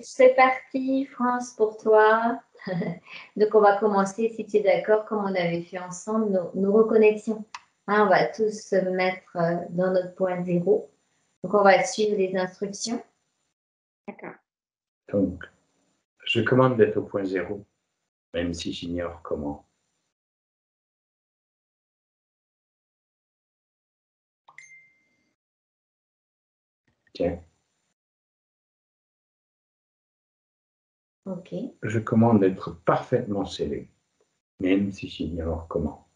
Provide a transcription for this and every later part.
c'est parti, France, pour toi. Donc, on va commencer, si tu es d'accord, comme on avait fait ensemble, nos reconnexions. Hein, on va tous se mettre dans notre point zéro. Donc, on va suivre les instructions. D'accord. Donc, je commande d'être au point zéro, même si j'ignore comment. Tiens. OK. Je commande d'être parfaitement scellé, même si j'ignore comment.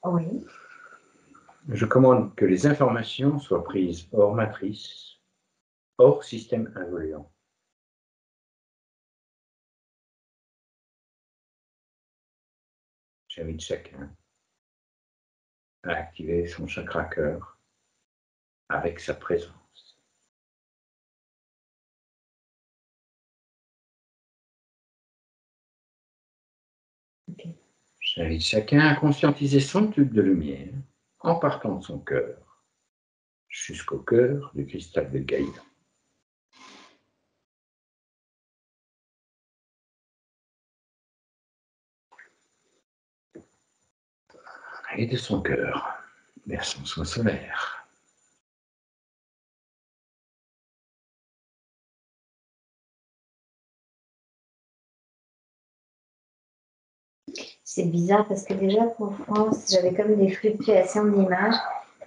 Oui. Je commande que les informations soient prises hors matrice, hors système involuant. J'invite chacun à activer son chakra cœur avec sa présence. Okay. J'invite chacun à conscientiser son tube de lumière en partant de son cœur jusqu'au cœur du cristal de Gaïa. Et de son cœur vers son soi solaire. C'est bizarre parce que déjà pour France, j'avais comme des fluctuations d'image.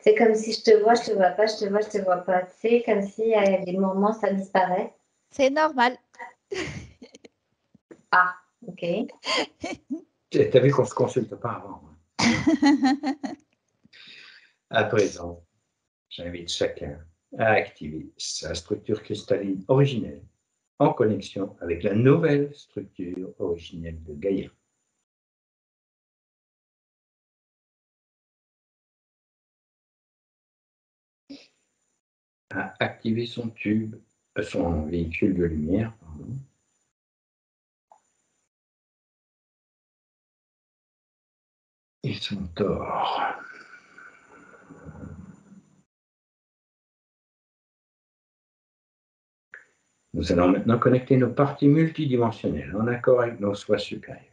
C'est comme si je te vois pas, je te vois, je te vois pas. C'est comme si à des moments ça disparaît. C'est normal. Ah, ok. T'as vu qu'on ne se consulte pas avant. À présent, j'invite chacun à activer sa structure cristalline originelle en connexion avec la nouvelle structure originelle de Gaïa. À activer son tube, son véhicule de lumière, pardon. Et son tort. Nous allons maintenant connecter nos parties multidimensionnelles en accord avec nos soi supérieurs.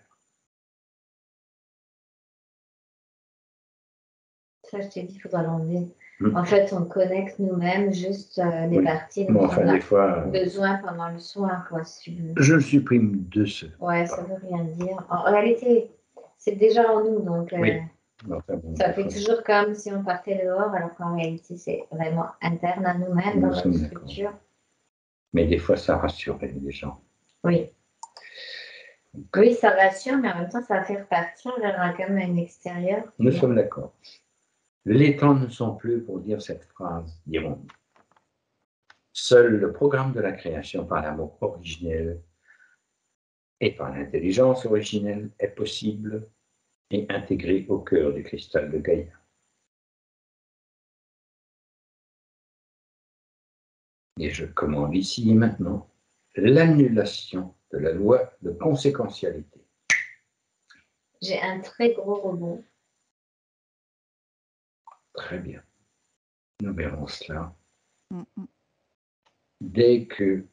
Ça, je t'ai dit, il faudra l'enlever. En fait, on connecte nous-mêmes juste les parties dont enfin, on a des fois, besoin pendant le soin, quoi. Je le supprime de ce. Ouais, ça veut rien dire. En réalité, c'est déjà en nous, donc Oui. Enfin, bon, ça fait toujours comme si on partait dehors, alors qu'en réalité, c'est vraiment interne à nous-mêmes, dans notre structure. Mais des fois, ça rassure les gens. Oui. Oui, ça rassure, mais en même temps, ça fait repartir vers quand même un extérieur. Nous sommes d'accord. Les temps ne sont plus pour dire cette phrase, dirons-nous. Seul le programme de la création par l'amour originel et par l'intelligence originelle est possible et intégré au cœur du cristal de Gaïa. Et je commande ici et maintenant l'annulation de la loi de conséquentialité. J'ai un très gros rebond. Très bien. Nous verrons cela. Dès que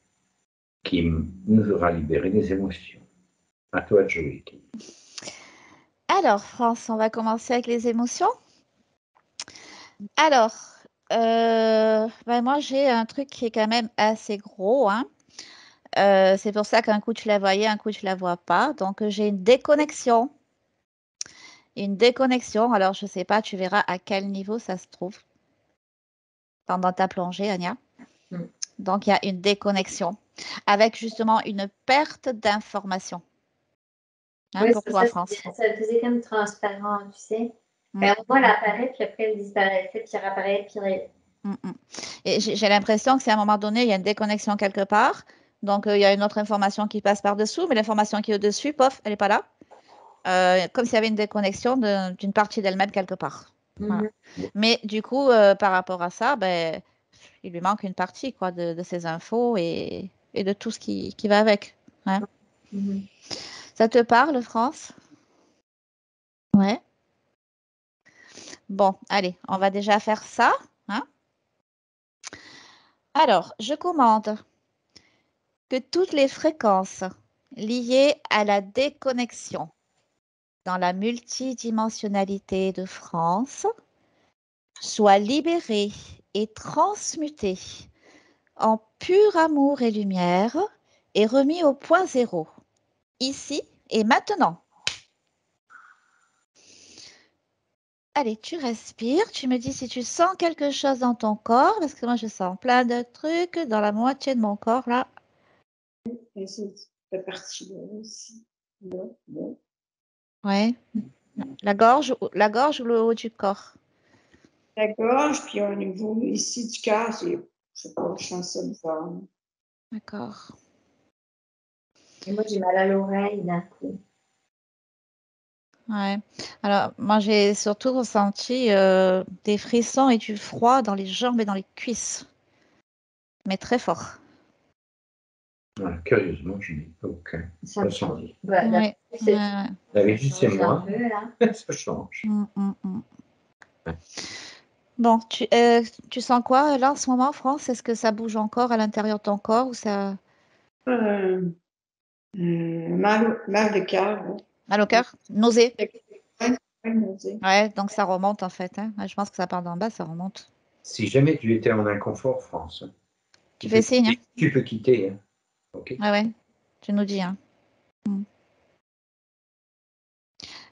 Kim nous aura libéré des émotions. À toi de jouer, Kim. Alors, France, on va commencer avec les émotions. Alors, moi, j'ai un truc qui est quand même assez gros, hein. C'est pour ça qu'un coup, tu la voyais, un coup, tu la vois pas. Donc, j'ai une déconnexion. Une déconnexion. Alors, je sais pas, tu verras à quel niveau ça se trouve pendant ta plongée, Anya. Donc, il y a une déconnexion avec justement une perte d'information. Hein, oui, pour toi, France. Ça faisait comme transparent, tu sais. On voit, elle apparaît, puis après, elle disparaissait, puis elle apparaît, puis Et j'ai l'impression que c'est à un moment donné, il y a une déconnexion quelque part. Donc, il y a une autre information qui passe par-dessous, mais l'information qui est au-dessus, pof, elle n'est pas là. Comme s'il y avait une déconnexion d'une partie d'elle-même quelque part. Voilà. Mais du coup, par rapport à ça, ben, il lui manque une partie quoi, de ces infos et de tout ce qui va avec. Hein. Ça te parle, France? Ouais. Bon, allez, on va déjà faire ça. Hein. Alors, je commande que toutes les fréquences liées à la déconnexion dans la multidimensionnalité de France soient libérées et transmutées en pur amour et lumière et remis au point zéro, ici et maintenant. Allez, tu respires, tu me dis si tu sens quelque chose dans ton corps, parce que moi je sens plein de trucs dans la moitié de mon corps là. Et cette partie-là aussi. Là, là. Ouais. La gorge ou le haut du corps? La gorge, puis au niveau ici du cœur, je sais pas, je sens ça bizarre. D'accord. Et moi, j'ai mal à l'oreille d'un coup. Ouais. Alors, moi j'ai surtout ressenti des frissons et du froid dans les jambes et dans les cuisses. Mais très fort. Voilà, curieusement, je n'ai aucun ressenti. Bah, Ouais. c'est- Ouais. D'habitude, c'est change un moi. peu, là. Ça change. Bon, tu sens quoi là en ce moment, France? Est-ce que ça bouge encore à l'intérieur de ton corps ou ça... Mal de cœur. Là. Mal au cœur? Nausée? Ouais, nausée. Ouais, donc ça remonte en fait. Hein. Ouais, je pense que ça part d'en bas, ça remonte. Si jamais tu étais en inconfort, France, Tu fais signe, hein? tu peux quitter. Hein. OK? Ouais, ouais, tu nous dis. Hein.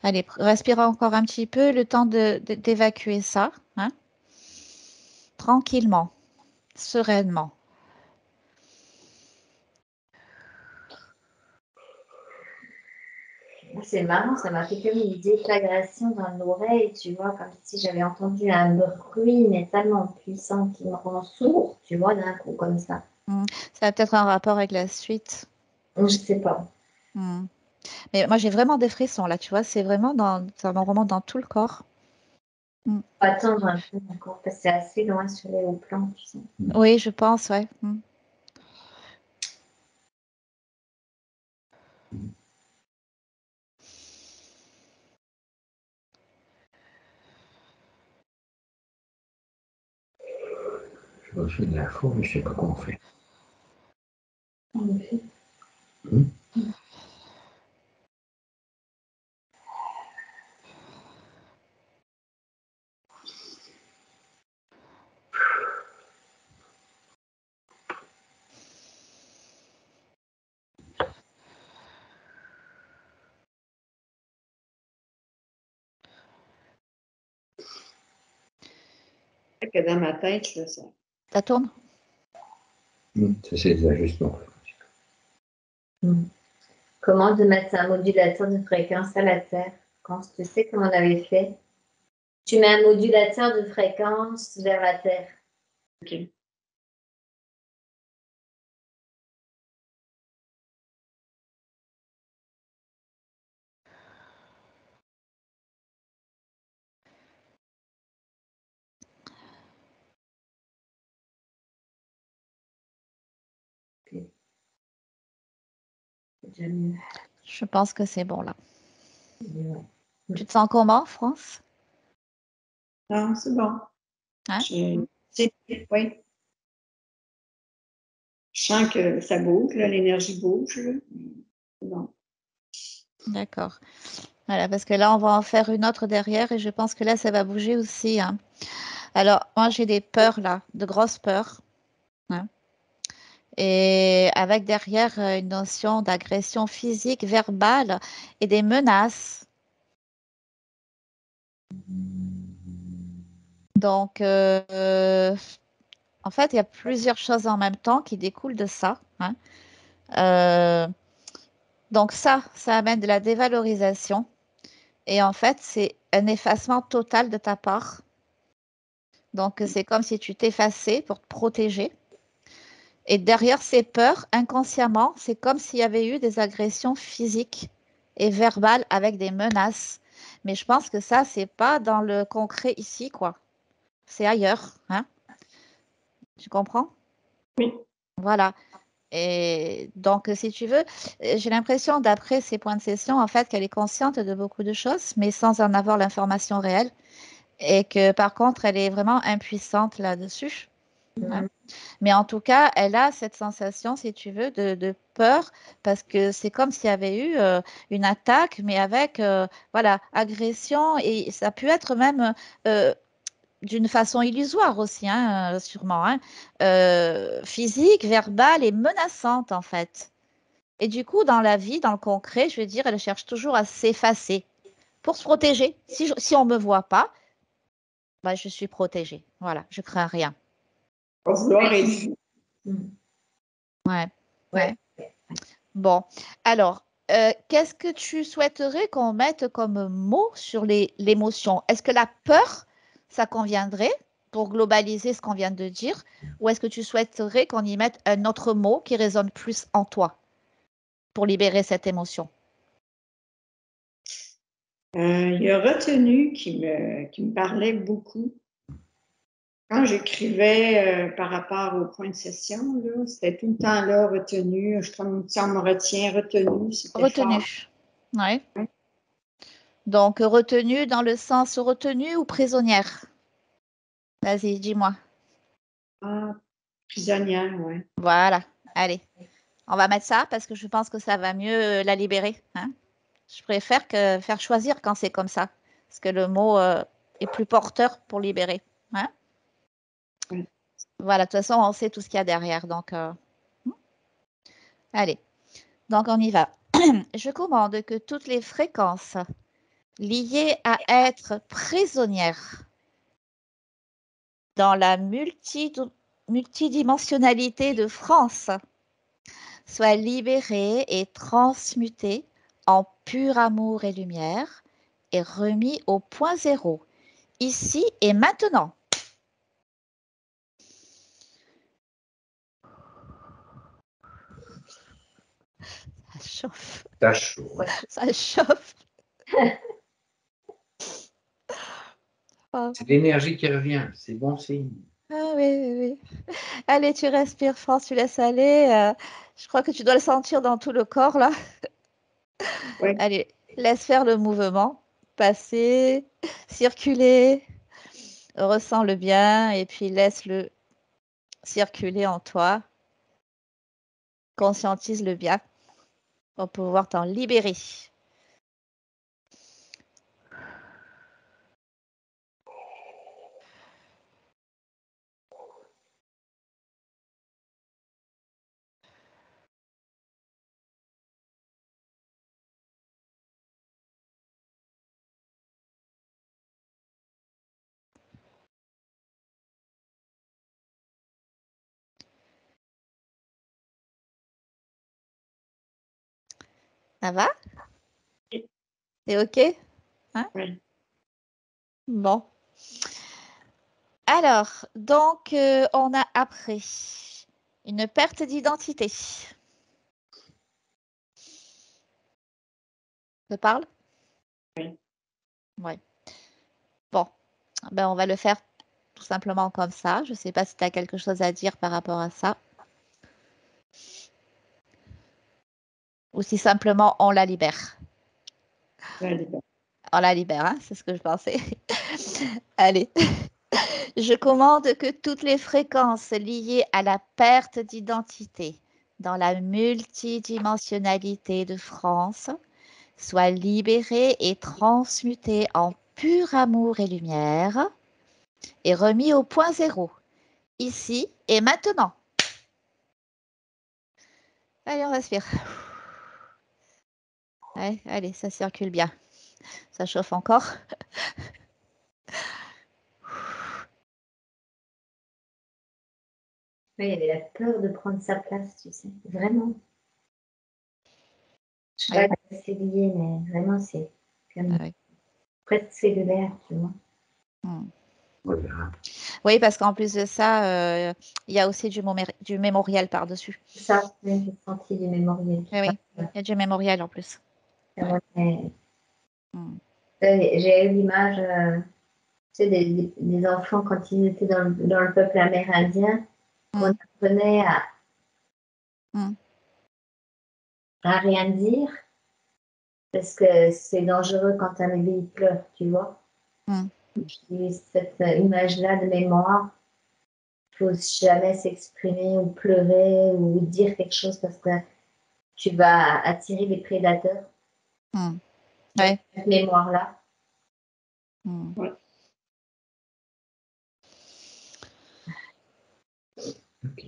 Allez, respire encore un petit peu, le temps d'évacuer ça. Hein. Tranquillement, sereinement. C'est marrant, ça m'a fait comme une déflagration dans l'oreille, tu vois, comme si j'avais entendu un bruit, mais tellement puissant qui me rend sourd, tu vois, d'un coup, comme ça. Ça a peut-être un rapport avec la suite. Je sais pas. Mais moi, j'ai vraiment des frissons là, tu vois, c'est vraiment ça me remonte dans tout le corps. Faut attendre un peu encore, parce que c'est assez loin sur les hauts plans, tu sais. Oui, je pense, ouais. Je reçois de l'info, mais je ne sais pas comment faire. En effet. C'est que dans ma tête, là, ça. Ça tourne? Ça, c'est des ajustements. Comment de mettre un modulateur de fréquence à la Terre? Quand tu sais comment on avait fait? Tu mets un modulateur de fréquence vers la Terre. OK. C'est déjà mieux. Je pense que c'est bon là. Ouais. Tu te sens comment, France? Non, c'est bon. Hein? Oui. Je sens que ça bouge, là, l'énergie bouge. Là. C'est bon. D'accord. Voilà, parce que là, on va en faire une autre derrière et je pense que là, ça va bouger aussi. Hein. Alors, moi, j'ai des peurs là, de grosses peurs. Hein. Et avec derrière une notion d'agression physique, verbale et des menaces. Donc, en fait, il y a plusieurs choses en même temps qui découlent de ça. Hein. Donc ça amène de la dévalorisation. Et en fait, c'est un effacement total de ta part. Donc, c'est comme si tu t'effaçais pour te protéger. Et derrière ces peurs, inconsciemment, c'est comme s'il y avait eu des agressions physiques et verbales avec des menaces. Mais je pense que ça, c'est pas dans le concret ici, quoi. C'est ailleurs, hein? Tu comprends? Oui. Voilà. Et donc, si tu veux, j'ai l'impression, d'après ces points de session, en fait, qu'elle est consciente de beaucoup de choses, mais sans en avoir l'information réelle. Et que par contre, elle est vraiment impuissante là-dessus. Hein. Mais en tout cas, elle a cette sensation, si tu veux, de peur, parce que c'est comme s'il y avait eu une attaque, mais avec voilà, agression, et ça a pu être même d'une façon illusoire aussi, hein, sûrement, hein, physique, verbale et menaçante en fait. Et du coup, dans la vie, dans le concret, je veux dire, elle cherche toujours à s'effacer pour se protéger. Si on ne me voit pas, bah, je suis protégée. Voilà, je crains rien. Pour vouloir être vu. Ouais. Ouais. Bon, alors, qu'est-ce que tu souhaiterais qu'on mette comme mot sur l'émotion? Est-ce que la peur, ça conviendrait pour globaliser ce qu'on vient de dire, ou est-ce que tu souhaiterais qu'on y mette un autre mot qui résonne plus en toi pour libérer cette émotion? Il y a retenu qui me parlait beaucoup. Quand j'écrivais par rapport au point de session, là, c'était tout le temps là, retenu. Je trouve que ça me retient, retenu, c'était fort. Retenue. Ouais. Donc, retenue dans le sens retenue ou prisonnière? Vas-y, dis-moi. Ah, prisonnière, ouais. Voilà, allez. On va mettre ça parce que je pense que ça va mieux la libérer, hein. Je préfère que faire choisir quand c'est comme ça, parce que le mot est plus porteur pour libérer, hein. Ouais. Voilà, de toute façon, on sait tout ce qu'il y a derrière. Donc, allez, donc on y va. Je commande que toutes les fréquences liées à être prisonnière dans la multidimensionnalité de France soient libérées et transmutées en pur amour et lumière et remis au point zéro, ici et maintenant. Ça chauffe, Ça chaud. ça chauffe. Oh. C'est l'énergie qui revient, c'est bon signe. Ah oui, oui, oui. Allez, tu respires, France, tu laisses aller. Je crois que tu dois le sentir dans tout le corps, là. Ouais. Allez, laisse faire le mouvement. Passer, circuler, ressens le bien et puis laisse-le circuler en toi. Conscientise le bien pour pouvoir t'en libérer. Ça va? C'est OK? Hein? Ouais. Bon. Alors, donc, on a après une perte d'identité. Ça parle? Oui. Ouais. Bon, ben, on va le faire tout simplement comme ça. Je ne sais pas si tu as quelque chose à dire par rapport à ça. Ou si simplement on la libère. Allez, bon. On la libère, hein, c'est ce que je pensais. Allez. Je commande que toutes les fréquences liées à la perte d'identité dans la multidimensionnalité de France soient libérées et transmutées en pur amour et lumière et remis au point zéro, ici et maintenant. Allez, on respire. Ouais, allez, ça circule bien. Ça chauffe encore. Oui, elle a peur de prendre sa place, tu sais, vraiment. Je sais pas si c'est lié, mais vraiment, c'est comme Ouais. presque cellulaire, tu vois. Voilà. Oui, parce qu'en plus de ça, il y a aussi du mémorial par-dessus. Ça, même j'ai senti du mémoriel. Oui, oui, il y a du mémorial en plus. Ouais. Mm. J'ai eu l'image, tu sais, des enfants quand ils étaient dans le peuple amérindien, qu'on apprenait à rien dire, parce que c'est dangereux quand un bébé il pleure, tu vois. Mm. J'ai eu cette image-là de mémoire. faut jamais s'exprimer ou pleurer ou dire quelque chose parce que tu vas attirer des prédateurs. Ouais. Cette mémoire-là. Ouais. Ok.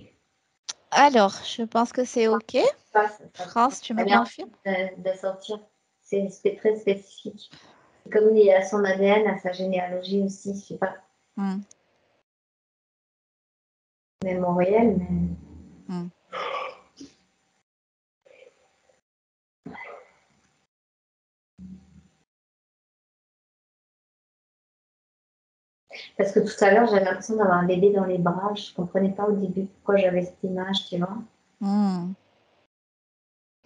Alors, je pense que c'est OK. France, tu me confirmes? De sortir. C'est très spécifique. C'est comme il y a son ADN, à sa généalogie aussi, je sais pas. Mémoriel, mais. Parce que tout à l'heure, j'avais l'impression d'avoir un bébé dans les bras. Je ne comprenais pas au début pourquoi j'avais cette image, tu vois.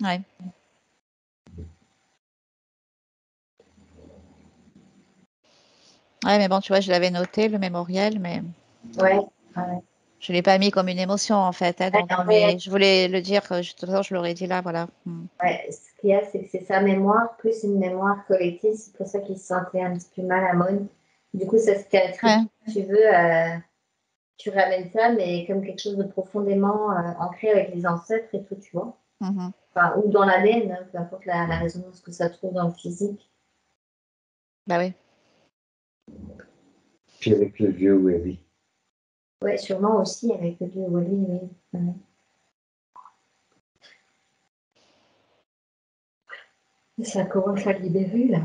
Ouais. Ouais, mais bon, tu vois, je l'avais noté, le mémoriel, mais Ouais. je ne l'ai pas mis comme une émotion, en fait. Hein, donc, mais je voulais le dire, de toute façon, je l'aurais dit là, voilà. Ouais, ce qu'il y a, c'est que c'est sa mémoire, plus une mémoire collective. C'est pour ça qu'il se sentait un petit peu mal à Maud. Du coup, ça c'était un truc, tu veux, tu ramènes ça, mais comme quelque chose de profondément ancré avec les ancêtres et tout, tu vois. Enfin, ou dans l'ADN, hein, peu importe la résonance que ça trouve dans le physique. Bah oui. Puis avec le vieux Webby. Ouais, sûrement aussi avec le vieux Webby, oui. Ouais. Ça commence à libérer, là.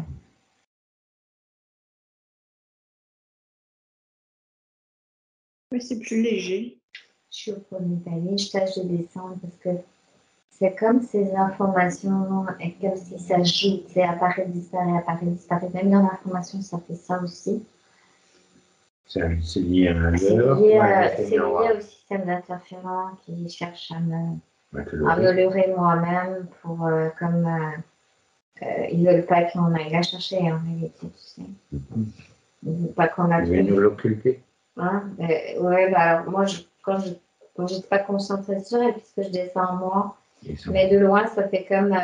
Oui, c'est plus léger. Je suis au premier palier, je tâche de descendre parce que c'est comme ces informations, et comme si ça joue, c'est apparaît, disparaît, apparaît, disparaît. Même dans l'information, ça fait ça aussi. C'est lié à l'heure. C'est lié au système d'interférence qui cherche à me leurrer moi-même pour ils veulent pas qu'on aille la chercher en réalité, tu sais. Ils veulent pas qu'on la trouve. Ils veulent nous l'occulter. Hein? Ouais, bah alors moi, quand j'étais pas concentrée sur elle, puisque je descends en moi, mais de loin, ça fait comme,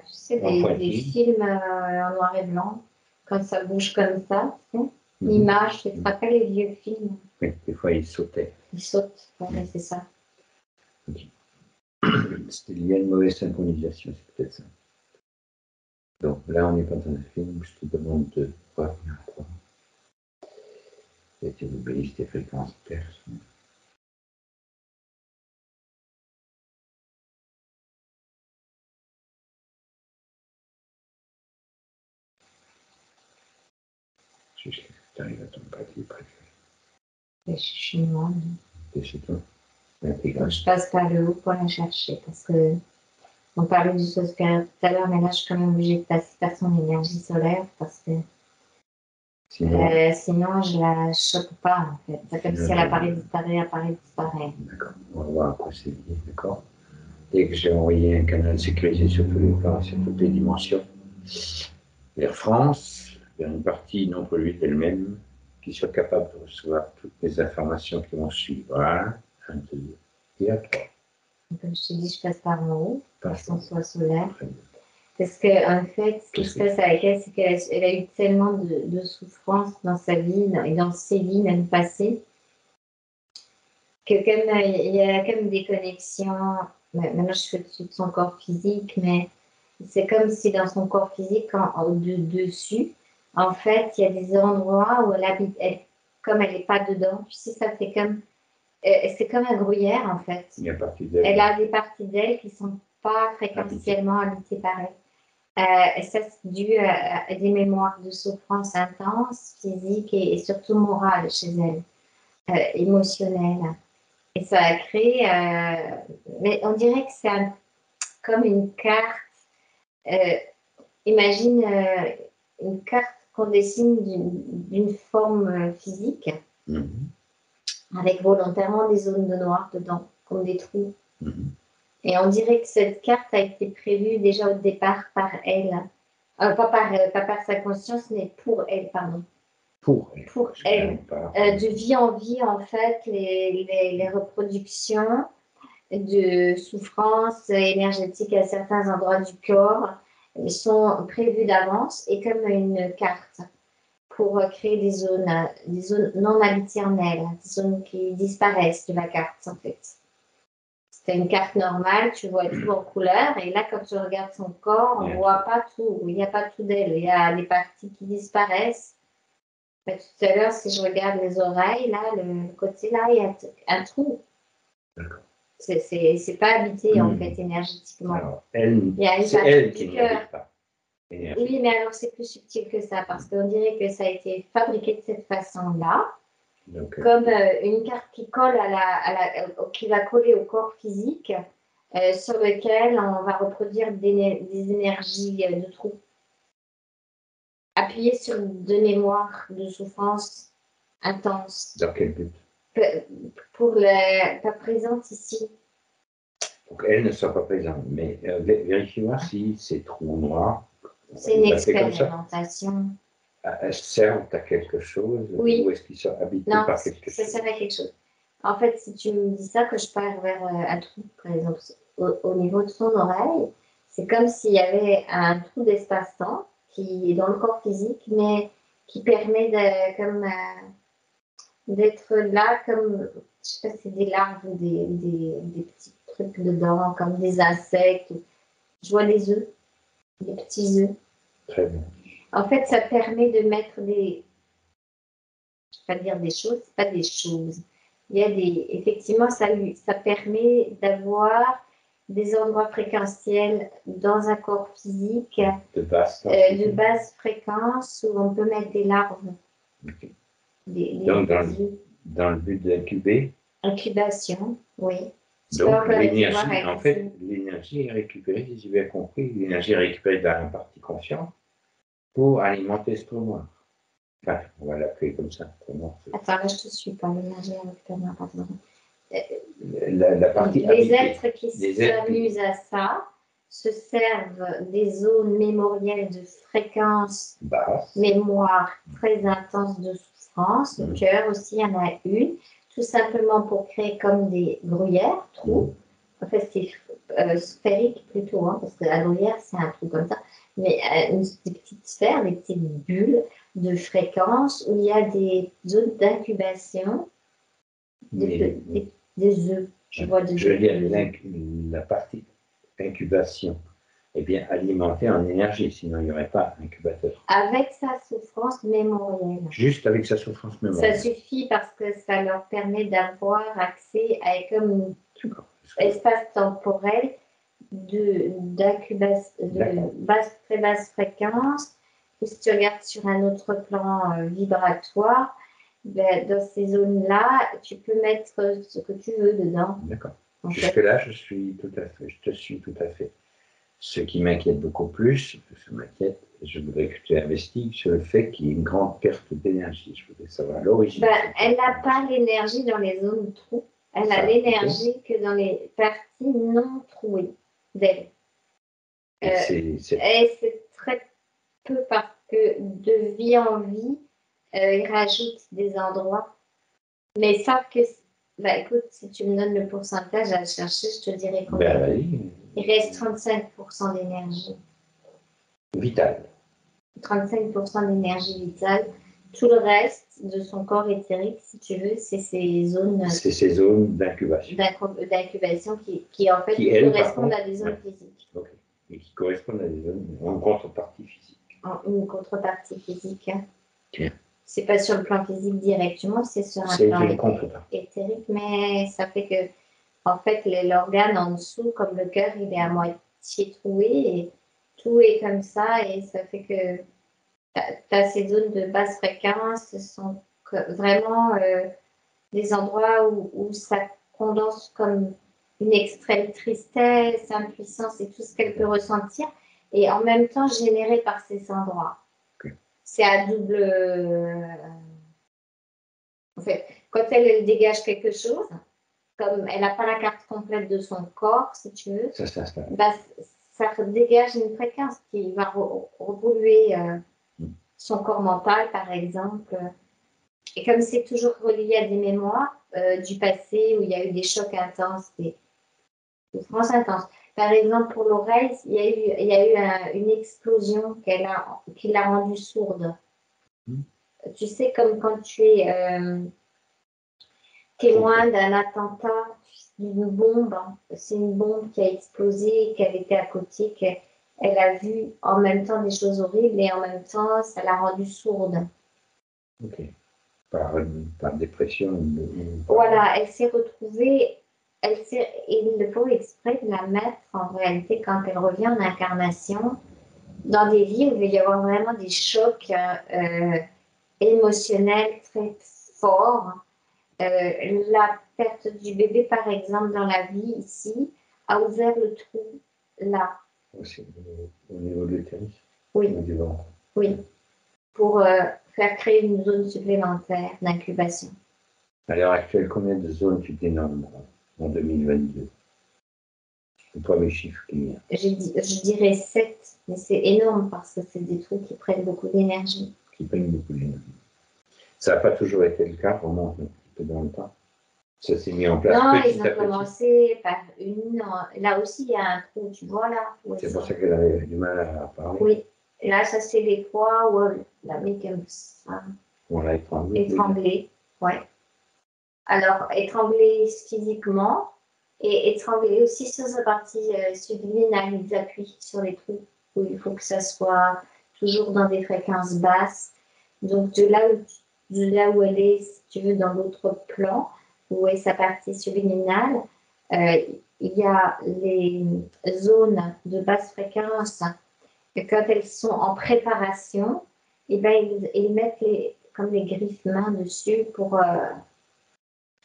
tu sais, des films en noir et blanc, quand ça bouge comme ça, tu sais. L'image, tu te rappelles les vieux films? Oui, des fois, ils sautaient. Ils sautent, ouais, c'est ça. Okay. C'était lié à une mauvaise synchronisation, c'est peut-être ça. Donc là, on est dans un film où je te demande de revenir à toi. Et tu oublies tes fréquences perses. Jusqu'à ce que tu arrives à ton papier préféré. Je suis chez moi. T'es chez toi? Je passe par le haut pour la chercher parce que on parlait du sol supérieur tout à l'heure, mais là je suis quand même obligée de passer par son énergie solaire parce que sinon je la chope pas en fait. C'est comme si elle apparaît, disparaît. D'accord, on va voir à quoi c'est lié, d'accord. Dès que j'ai envoyé un canal sécurisé sur tous les plans, sur toutes les dimensions, vers France, vers une partie non polluée d'elle-même, qui soit capable de recevoir toutes les informations qui vont suivre. 1, 2 et à 3. Comme je t'ai dit, je passe par en haut, par son soi solaire. Parce qu'en fait, ce qui se passe avec elle, c'est qu'elle a eu tellement de souffrances dans sa vie et dans ses vies, même passées, que comme il y a comme des connexions. Maintenant, je suis au-dessus de son corps physique, mais c'est comme si dans son corps physique, dessus, en fait, il y a des endroits où elle habite, comme elle n'est pas dedans, tu sais, ça fait comme. C'est comme un gruyère, en fait. Elle a des parties d'elle qui ne sont pas fréquentiellement habitées par elle. Et ça, c'est dû à des mémoires de souffrance intense, physique et surtout morale chez elle, émotionnelle. Et ça a créé, mais on dirait que c'est comme une carte. Imagine une carte qu'on dessine d'une forme physique, avec volontairement des zones de noir dedans, comme des trous. Et on dirait que cette carte a été prévue déjà au départ par elle. Pas par sa conscience, mais pour elle, pardon. Pour elle. De vie en vie, en fait, les reproductions de souffrances énergétiques à certains endroits du corps sont prévues d'avance et comme une carte pour créer des zones non habitationnelles, des zones qui disparaissent de la carte, en fait. C'est une carte normale, tu vois tout en couleur, et là, quand tu regardes son corps, on ne voit pas tout, il n'y a pas tout d'elle, il y a des parties qui disparaissent. Mais tout à l'heure, si je regarde les oreilles, là, le côté là, il y a un trou. C'est pas habité, en fait, énergétiquement. Alors, c'est elle qui n'y habite pas. Oui, mais alors c'est plus subtil que ça, parce qu'on dirait que ça a été fabriqué de cette façon-là, comme une carte qui colle qui va coller au corps physique, sur lequel on va reproduire des énergies de trou. Appuyer sur des mémoires de souffrance intense. Dans quel but? Pour ta présence ici. Pour qu'elle ne soit pas présente. Mais vérifie-moi si ces trous noirs. C'est une expérimentation. Servent à quelque chose? Oui. Ou est-ce qu'ils sont habités par quelque chose? Ça sert à quelque chose. En fait, si tu me dis ça, que je pars vers un trou, par exemple, au niveau de son oreille, c'est comme s'il y avait un trou d'espace-temps qui est dans le corps physique, mais qui permet d'être là comme, je sais pas si c'est des larves ou des petits trucs dedans, comme des insectes. Je vois des œufs, des petits œufs. Très bien. En fait, ça permet de mettre je ne vais pas dire des choses, c'est pas des choses. Il y a effectivement, ça permet d'avoir des endroits fréquentiels dans un corps physique de basse fréquence où on peut mettre des larves. Okay. Donc, dans le but d'incuber? Incubation, oui. Donc, l'énergie, en fait, l'énergie est récupérée, si j'ai bien compris, l'énergie est récupérée dans la partie consciente pour alimenter ce trou noir. Enfin, on va l'appeler comme ça. Attends, là, je ne te suis pas. L'énergie est récupérée, pardon. La partie les êtres qui s'amusent à ça se servent des zones mémorielles de fréquence, mémoire très intense de souffrance. Le cœur aussi, il y en a une, tout simplement pour créer comme des gruyères, trous. En fait, c'est sphérique plutôt, hein, parce que la gruyère, c'est un trou comme ça, mais des petites sphères, des petites bulles de fréquence où il y a des zones d'incubation, des œufs. Je veux dire, la partie incubation est bien alimentée en énergie, sinon il n'y aurait pas incubateur. Avec sa souffrance mémorielle. Juste avec sa souffrance mémorielle. Ça suffit parce que ça leur permet d'avoir accès à comme un espace temporel d'incubation, très basse fréquence. Et si tu regardes sur un autre plan vibratoire, ben, dans ces zones-là, tu peux mettre ce que tu veux dedans. D'accord. Jusque-là, je te suis tout à fait. Ce qui m'inquiète beaucoup plus, je voudrais que tu investigues sur le fait qu'il y ait une grande perte d'énergie. Je voudrais savoir l'origine. Elle n'a pas l'énergie dans les zones trous. Elle a l'énergie que dans les parties non trouées d'elle. Et c'est très peu parce que de vie en vie, ils rajoutent des endroits. Mais sauf que, écoute, si tu me donnes le pourcentage à chercher, je te dirais combien. Il reste 35% d'énergie. Vitale. 35% d'énergie vitale. Tout le reste de son corps éthérique, si tu veux, c'est ces zones. C'est ces zones d'incubation. D'incubation qui en fait correspondent à des zones physiques. Okay. Et qui correspondent à des zones en contrepartie physique. Une contrepartie physique. Okay. C'est pas sur le plan physique directement, c'est sur un plan éthérique, mais ça fait que, en fait, l'organe en dessous, comme le cœur, il est à moitié troué et tout est comme ça, et ça fait que tu as ces zones de basse fréquence, ce sont vraiment des endroits où ça condense comme une extrême tristesse, impuissance et tout ce qu'elle peut ressentir, et en même temps généré par ces endroits. C'est à double. En fait, quand elle dégage quelque chose, comme elle n'a pas la carte complète de son corps, si tu veux, ça dégage une fréquence qui va repolluer son corps mental, par exemple. Et comme c'est toujours relié à des mémoires du passé où il y a eu des chocs intenses, des souffrances intenses. Par exemple, pour l'oreille, il y a eu une explosion qui l'a rendue sourde. tu sais, comme quand tu es témoin d'un attentat, d'une bombe, hein. C'est une bombe qui a explosé, qu'elle était à côté, qu'elle a vu en même temps des choses horribles et en même temps, ça l'a rendue sourde. Ok. Par dépression. Voilà, elle s'est retrouvée, il le faut exprès de la mettre en réalité quand elle revient en incarnation dans des vies où il va y avoir vraiment des chocs émotionnels très forts. La perte du bébé, par exemple, dans la vie ici, a ouvert le trou là. Aussi, au niveau de l'utérus. Oui, Du ventre. oui, pour faire créer une zone supplémentaire d'incubation. À l'heure actuelle, combien de zones tu dénommes en 2022? Ce ne sont pas mes chiffres qui viennent. Je dirais 7, mais c'est énorme parce que c'est des trucs qui prennent beaucoup d'énergie. Qui prennent beaucoup d'énergie. Ça n'a pas toujours été le cas, remonte un petit peu dans le temps. Ça s'est mis en place Non, petit ils à ont petit. commencé par une. Là aussi, il y a un trou, tu vois là. C'est pour ça qu'elle avait du mal à parler. Oui, là, ça c'est les fois où elle a mis comme ça. On l'a étranglé. Étranglée, ouais. Alors, étranglée physiquement et étranglée aussi sur sa partie subliminale. Ils appuient sur les trous où il faut que ça soit toujours dans des fréquences basses. Donc, de là où elle est, si tu veux, dans l'autre plan, où est sa partie subliminale, il y a les zones de basse fréquence. Et quand elles sont en préparation, eh ben, ils mettent comme les griffes mains dessus pour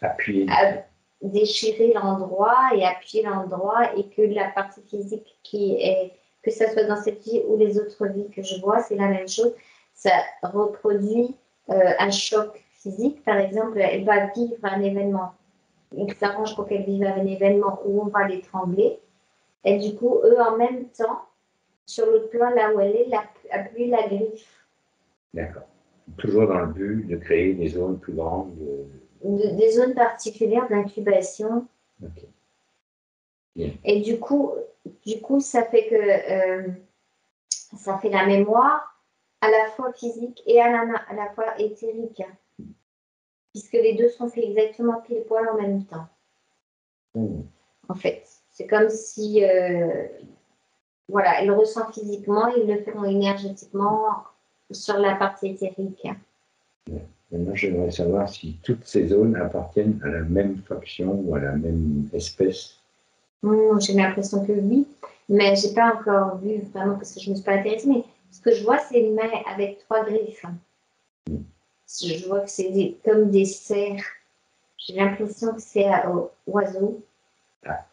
appuyer. Déchirer l'endroit et appuyer l'endroit et que la partie physique que ça soit dans cette vie ou les autres vies que je vois, c'est la même chose. Ça reproduit un choc physique. Par exemple, elle va vivre un événement. Il s'arrange pour qu'elle vive un événement où on va l'étrangler. Et du coup, eux, en même temps, sur le plan là où elle est, appuie la griffe. D'accord. Toujours dans le but de créer des zones plus grandes. Des zones particulières d'incubation. Okay. Yeah. Et du coup, ça fait que ça fait la mémoire à la fois physique et à la fois éthérique. Puisque les deux sont faits exactement pile poil en même temps. En fait, c'est comme si, voilà, elle le ressent physiquement, ils le font énergétiquement sur la partie éthérique. Maintenant, j'aimerais savoir si toutes ces zones appartiennent à la même faction ou à la même espèce. J'ai l'impression que oui, mais je n'ai pas encore vu vraiment parce que je ne me suis pas intéressée. Mais ce que je vois, c'est une main avec 3 griffes. Je vois que c'est comme des cerfs. J'ai l'impression que c'est oiseau. Ah.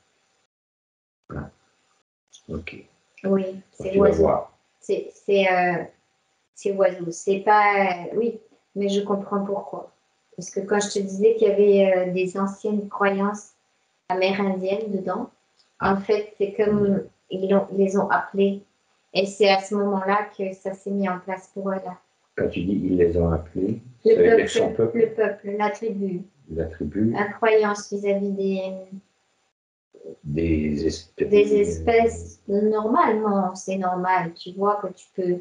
Ok. Oui, c'est oiseau. C'est oiseau. C'est pas. Oui, mais je comprends pourquoi. Parce que quand je te disais qu'il y avait des anciennes croyances amérindiennes dedans, en fait, c'est comme ils les ont appelés. Et c'est à ce moment-là que ça s'est mis en place pour eux. Quand tu dis ils les ont appelés, le peuple, la tribu. La tribu. La croyance vis-à-vis des espèces. Normalement, c'est normal. Tu vois que tu peux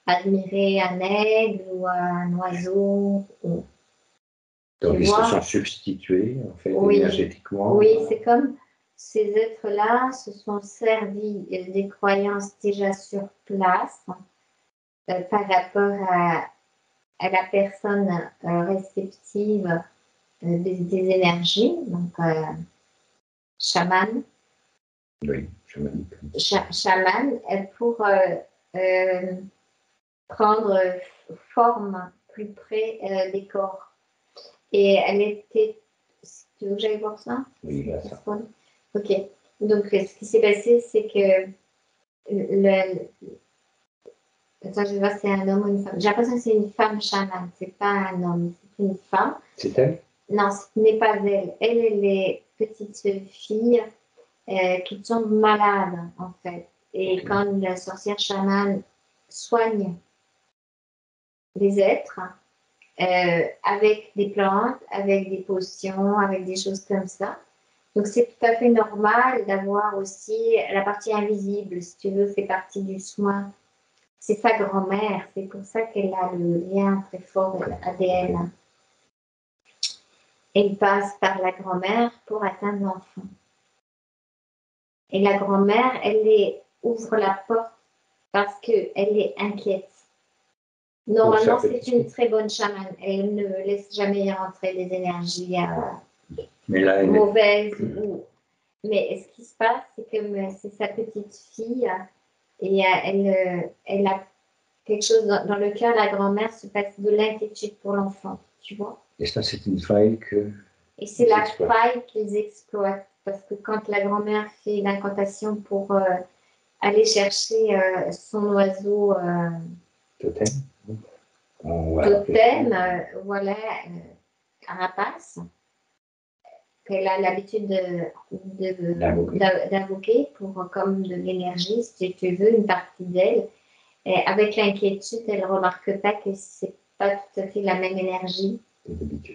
admirer un aigle ou un oiseau. Donc ils se sont substitués, en fait, énergétiquement. Oui, c'est comme ces êtres-là se sont servis des croyances déjà sur place par rapport à la personne réceptive des énergies, donc chaman. Oui, chamanique. Chaman pour prendre forme plus près des corps. Et elle était. Tu veux que j'aille voir ça? Oui, là, ça. Ok. Donc, ce qui s'est passé, c'est que attends, je vais voir si c'est un homme ou une femme. J'ai l'impression que c'est une femme chamane. C'est pas un homme, c'est une femme. C'est elle? Non, ce n'est pas elle. Elle est petite fille qui tombe malade, en fait. Et quand la sorcière chamane soigne les êtres, avec des plantes, avec des potions, avec des choses comme ça. Donc, c'est tout à fait normal d'avoir aussi la partie invisible, si tu veux, fait partie du soin c'est sa grand-mère. C'est pour ça qu'elle a le lien très fort ADN. Elle passe par la grand-mère pour atteindre l'enfant. Et la grand-mère, ouvre la porte parce qu'elle est inquiète. Normalement, c'est une très bonne chamane. Elle ne laisse jamais rentrer les énergies mauvaises. Mais ce qui se passe, c'est que c'est sa petite fille et elle a quelque chose dans le cœur. La grand-mère se passe de l'inquiétude pour l'enfant, tu vois. Et ça, c'est une faille que... Et c'est la faille qu'ils exploitent. Parce que quand la grand-mère fait une incantation pour aller chercher son oiseau totem, voilà, carapace, qu'elle a l'habitude d'invoquer pour comme de l'énergie, si tu veux, une partie d'elle. Et avec l'inquiétude, elle ne remarque pas que ce n'est pas tout à fait la même énergie.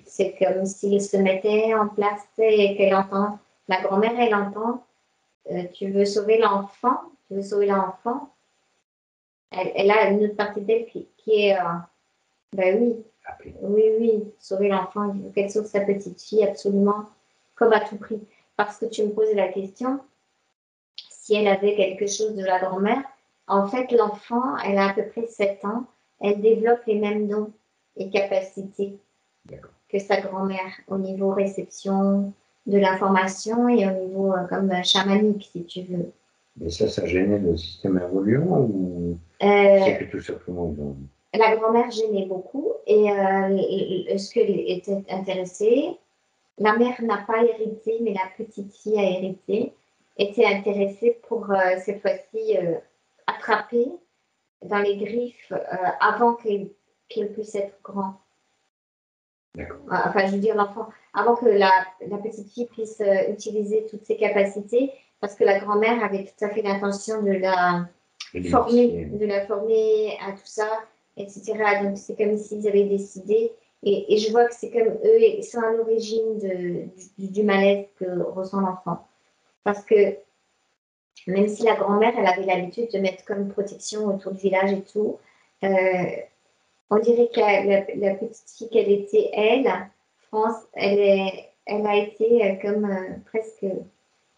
C'est comme s'il se mettait en place et qu'elle entend, la grand-mère, elle entend, tu veux sauver l'enfant, elle a une autre partie d'elle qui est, ben oui, sauver l'enfant, il veut qu'elle sauve sa petite fille absolument, comme à tout prix. Parce que tu me posais la question, si elle avait quelque chose de la grand-mère, en fait, l'enfant, elle a à peu près 7 ans, elle développe les mêmes dons et capacités que sa grand-mère au niveau réception de l'information et au niveau comme chamanique, si tu veux. Mais ça gênait le système évoluant ou c'est que tout simplement la grand-mère gênait beaucoup et est-ce qu'elle était intéressée? La mère n'a pas hérité, mais la petite fille a hérité, était intéressée pour cette fois-ci attraper dans les griffes avant qu'elle puisse être grand. Enfin, je veux dire, l'enfant, avant que la petite fille puisse utiliser toutes ses capacités, parce que la grand-mère avait tout à fait l'intention de la former à tout ça, etc. Donc, c'est comme s'ils avaient décidé. Et je vois que c'est comme eux, ils sont à l'origine du malaise que ressent l'enfant. Parce que même si la grand-mère, elle avait l'habitude de mettre comme protection autour du village et tout, on dirait que la petite fille qu'elle était, France, elle a été comme presque,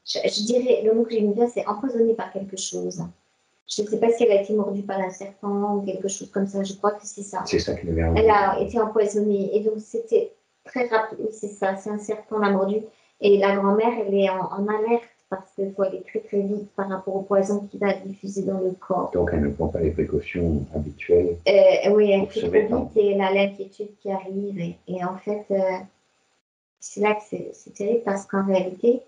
je dirais, le mot que j'aime bien, c'est empoisonnée par quelque chose. Je ne sais pas si elle a été mordue par un serpent ou quelque chose comme ça, je crois que c'est ça. C'est ça qui l'avait Elle a été empoisonnée et donc c'était très rapide, oui c'est ça, c'est un serpent l'a mordue. Et la grand-mère, elle est en alerte parce qu'il faut aller très très vite par rapport au poison qui va diffuser dans le corps. Donc elle ne prend pas les précautions habituelles. Oui, elle fait trop vite et elle a l'inquiétude qui arrive. Et en fait, c'est là que c'est terrible parce qu'en réalité,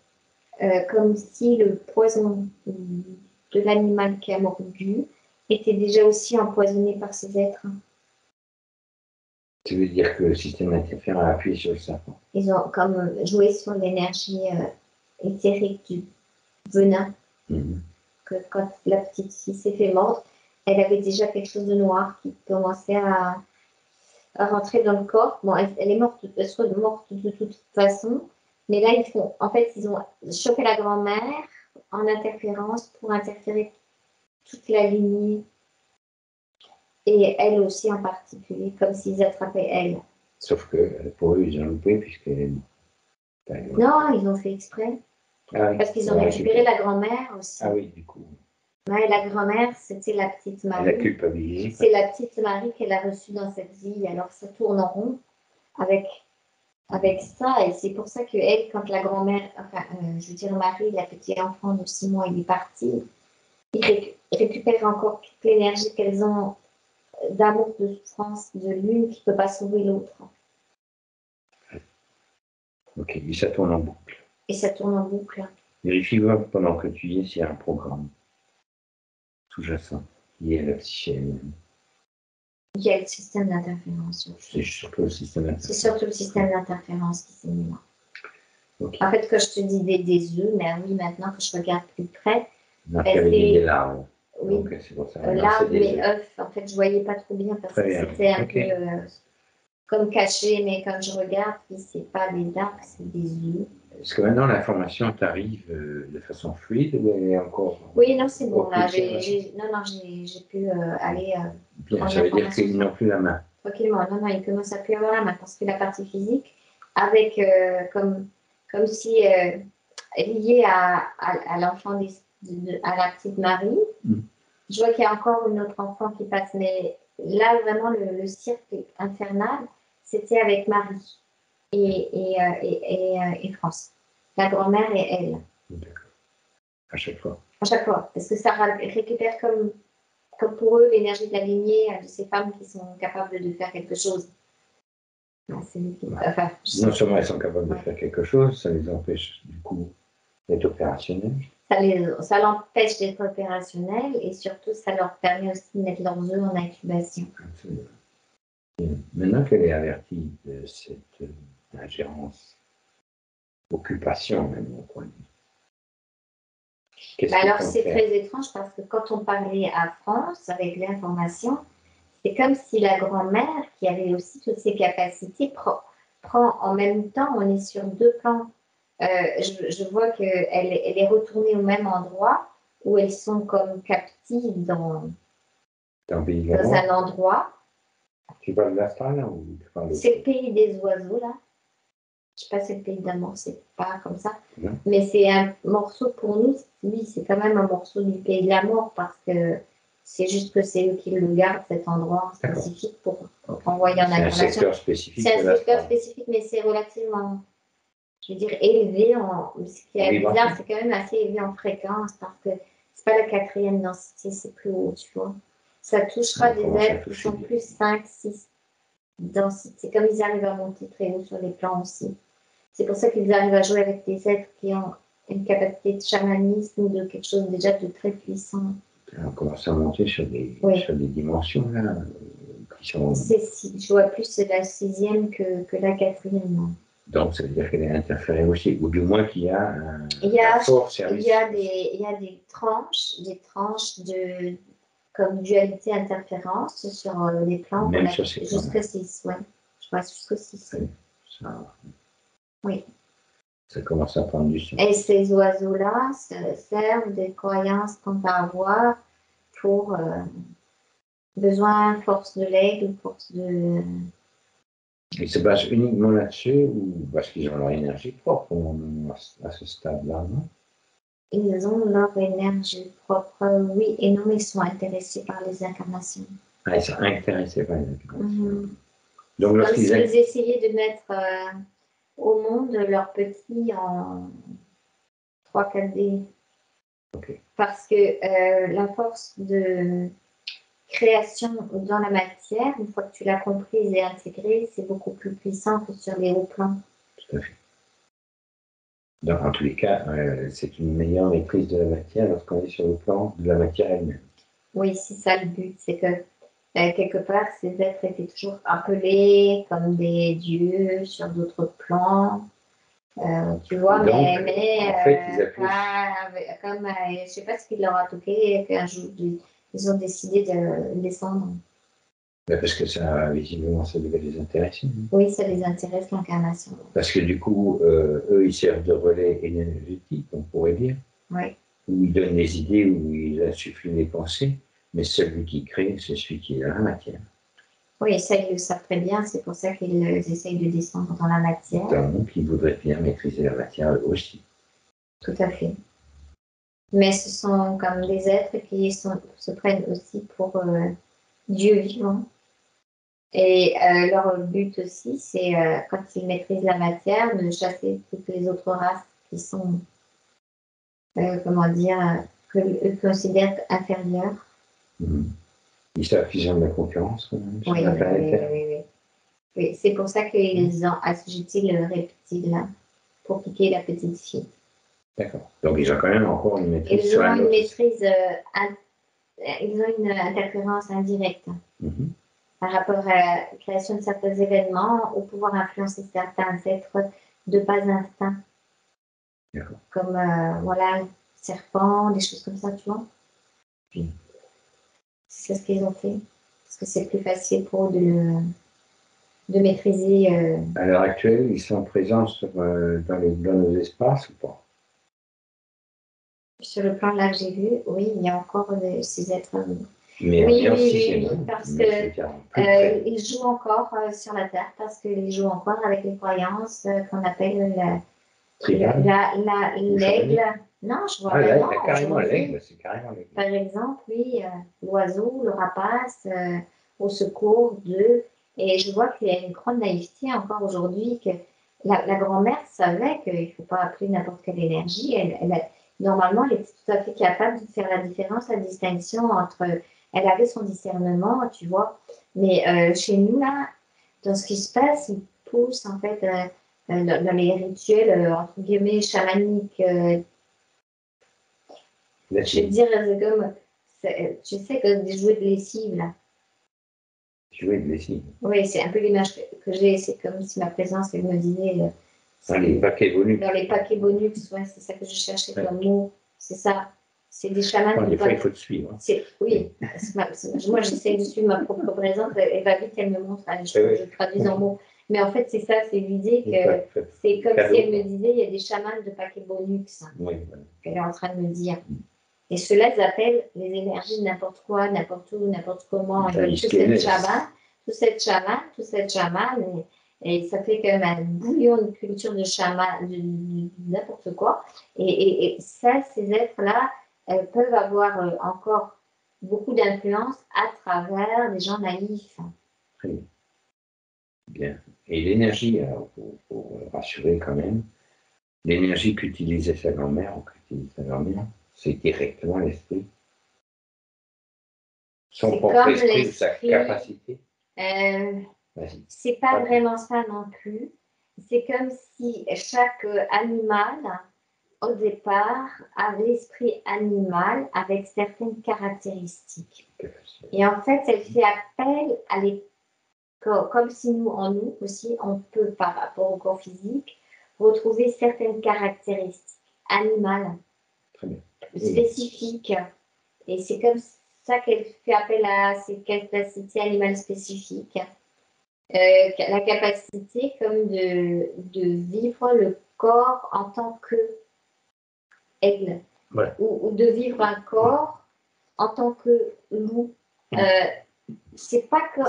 comme si le poison de l'animal qui a mordu était déjà aussi empoisonné par ces êtres. Tu veux dire que le système interfère a appuyé sur le serpent? Ils ont comme joué sur l'énergie éthérique du venin. Que quand la petite fille s'est fait mordre, elle avait déjà quelque chose de noir qui commençait à rentrer dans le corps. Bon, elle est morte, elle soit morte de toute façon. Mais là, ils ont chopé la grand-mère en interférence pour interférer toute la lignée. Et elle aussi en particulier, comme s'ils attrapaient elle. Sauf que pour eux, ils ont loupé puisqu'elle est morte. Non, ils ont fait exprès. Ah oui, parce qu'ils ont récupéré la grand-mère aussi. Ah oui, du coup. Ouais, la grand-mère, c'était la petite Marie. Elle a culpabilisé. C'est la petite Marie qu'elle a reçue dans cette vie. Alors ça tourne en rond avec ça. Et c'est pour ça qu'elle, quand la grand-mère, enfin, je veux dire Marie, la petite enfant de 6 mois, il est parti, ils récupèrent encore toute l'énergie qu'elles ont d'amour, de souffrance de l'une qui ne peut pas sauver l'autre. Ok, et ça tourne en boucle. Et ça tourne en boucle. Vérifie voir pendant que tu y es s'il y a un programme sous-jacent lié à la psyché elle-même. Il y a le système d'interférence. C'est surtout le système d'interférence. C'est surtout le système d'interférence qui s'est mis là. Okay. En fait, quand je te dis des œufs, mais oui, maintenant que je regarde plus près. Il y avait des larves. Oui, donc, c'est pour ça. larves et œufs. En fait, je ne voyais pas trop bien parce que c'était un peu comme caché, mais quand je regarde, ce n'est pas des larves, c'est des œufs. Est-ce que maintenant l'information t'arrive de façon fluide ou elle est encore... Oui, non, c'est bon. Là, occultée, j'ai pu aller bien, prendre ça veut dire l'information qu'ils n'ont plus la main. tranquillement. Non, non, il commence à plus avoir la main parce que la partie physique, avec comme si liée à l'enfant, à la petite Marie, je vois qu'il y a encore une autre enfant qui passe. Mais là, vraiment, le cirque infernal, c'était avec Marie et France. La grand-mère et elle. D'accord. À chaque fois. À chaque fois. Parce que ça récupère comme pour eux l'énergie de la lignée de ces femmes qui sont capables de faire quelque chose. Non seulement elles sont capables de faire quelque chose, ça les empêche du coup d'être opérationnels. Ça l'empêche d'être opérationnel et surtout ça leur permet aussi de mettre leurs œufs en incubation. Absolument. Et maintenant qu'elle est avertie de cette ingérence, occupation même, on pourrait dire. Alors c'est très étrange parce que quand on parlait à France avec l'information, c'est comme si la grand-mère, qui avait aussi toutes ses capacités, prend en même temps, on est sur deux plans. Je vois qu'elle est retournée au même endroit où elles sont comme captives dans un endroit. Tu parles de l'astral ou tu parles de... C'est le pays des oiseaux, là. Je ne sais pas si c'est le pays d'amour, c'est pas comme ça. Non. Mais c'est un morceau pour nous, oui, c'est quand même un morceau du pays de l'amour parce que c'est juste que c'est eux qui le gardent, cet endroit spécifique pour envoyer en incarnation. C'est un secteur spécifique. C'est un secteur spécifique, mais c'est relativement, je veux dire, élevé. Ce qui est bizarre, c'est quand même assez élevé en fréquence parce que c'est pas la 4e densité, c'est plus haut, tu vois. Ça touchera des êtres qui sont plus 5, 6 densités. C'est comme ils arrivent à monter très haut sur les plans aussi. C'est pour ça qu'ils arrivent à jouer avec des êtres qui ont une capacité de chamanisme ou de quelque chose déjà de très puissant. On commence à monter sur des dimensions là. Je vois plus la 6e que la 4e. Donc ça veut dire qu'elle est interférée aussi, ou du moins qu'il y a un fort service. Il y a des tranches de comme dualité interférence sur les plans. Même sur ces plans. Jusqu'à 6, oui. Je vois jusqu'à 6. Oui. Ça commence à prendre du sens. Et ces oiseaux-là servent des croyances qu'on va avoir pour besoin, force de l'aigle, force de... Ils se basent uniquement là-dessus ou parce qu'ils ont leur énergie propre à ce stade-là, non? Ils ont leur énergie propre, oui et non, mais ils sont intéressés par les incarnations. Ah, ils sont intéressés par les incarnations. Donc, comme s'ils essayaient de mettre au monde leurs petits en 3-4D. Okay. Parce que la force de création dans la matière, une fois que tu l'as comprise et intégrée, c'est beaucoup plus puissant que sur les hauts plans. Tout à fait. Donc, en tous les cas, c'est une meilleure maîtrise de la matière lorsqu'on est sur le plan de la matière elle-même. Oui, c'est ça le but, c'est que quelque part, ces êtres étaient toujours appelés comme des dieux sur d'autres plans. Tu vois, donc, mais en fait, ils comme je ne sais pas ce qui leur a toqué, qu'un jour ils ont décidé de descendre. Ben parce que ça, visiblement, ça devait les intéresser. Oui, ça les intéresse, l'incarnation. Parce que du coup, eux, ils servent de relais énergétique, on pourrait dire. Oui. Où ils donnent des idées, où ils insufflent des pensées, mais celui qui crée, c'est celui qui est dans la matière. Oui, ça, ils le savent très bien, c'est pour ça qu'ils essayent de descendre dans la matière. Donc, ils voudraient bien maîtriser la matière eux aussi. Tout à fait. Mais ce sont comme des êtres qui se prennent aussi pour Dieu vivant. Et leur but aussi, c'est quand ils maîtrisent la matière, de chasser toutes les autres races qui sont, comment dire, que eux considèrent inférieures. Ils savent qu'ils ont de la concurrence sur Oui, la planète Terre. Oui. C'est pour ça qu'ils ont assujetti le reptile là, pour piquer la petite fille. D'accord. Donc ils ont quand même encore une maîtrise ils sur ont la une maîtrise, ils ont une interférence indirecte par rapport à la création de certains événements ou pouvoir influencer certains êtres de bas instinct. D'accord. Comme, voilà, serpents, des choses comme ça, tu vois. C'est ce qu'ils ont fait. Parce que c'est plus facile pour eux de maîtriser. À l'heure actuelle, ils sont présents dans nos espaces ou pas? Sur le plan là que j'ai vu, oui, il y a encore ces êtres. Mais Oui, en oui, sixième, oui, parce mais que je veux dire, plus près. ils jouent encore sur la Terre, parce qu'ils jouent encore avec les croyances qu'on appelle Tribal? l'aigle. Non, je vois Ah, vraiment là, carrément aujourd'hui. l'aigle, c'est carrément l'aigle. Par exemple, oui, l'oiseau, le rapace, au secours d'eux. Et je vois qu'il y a une grande naïveté encore aujourd'hui, que la grand-mère savait qu'il ne faut pas appeler n'importe quelle énergie. Normalement, elle était tout à fait capable de faire la différence, la distinction entre... Elle avait son discernement, tu vois. Mais chez nous, là, dans ce qui se passe, ils poussent, en fait, dans les rituels, entre guillemets, chamaniques. Je veux dire, c'est comme... Tu sais, que des jouets de lessive, là. Jouer de lessive. Oui, c'est un peu l'image que j'ai. C'est comme si ma présence, elle me disait... Dans les paquets bonus. Dans les paquets bonus, ouais, c'est ça que je cherchais comme mot. C'est ça. C'est des chamans. Des fois, il faut te suivre. Hein. Oui. Moi, j'essaie de suivre ma propre présence. Elle va vite, elle me montre. Je traduis en mots. Mais en fait, c'est ça, c'est l'idée que c'est comme si elle me disait, il y a des chamans de paquets bonus. Oui, qu'elle est en train de me dire. Et ceux-là, ils appellent les énergies de n'importe quoi, n'importe où, n'importe comment. Tout cette chaman, et ça fait quand même un bouillon de culture de chaman, de n'importe quoi. Et ça, ces êtres-là peuvent avoir encore beaucoup d'influence à travers des gens naïfs. Très bien. Bien. Et l'énergie, pour rassurer quand même, l'énergie qu'utilisait sa grand-mère, ou qu'utilise sa grand-mère, c'est directement l'esprit. Son propre esprit ou sa capacité. C'est pas vraiment ça non plus. C'est comme si chaque animal, au départ, avait l'esprit animal avec certaines caractéristiques. Et en fait, elle fait appel à comme si nous, en nous aussi, on peut, par rapport au corps physique, retrouver certaines caractéristiques animales spécifiques. Et c'est comme ça qu'elle fait appel à ces capacités animales spécifiques. La capacité comme de vivre le corps en tant que aigle, ou de vivre un corps en tant que loup. C'est pas comme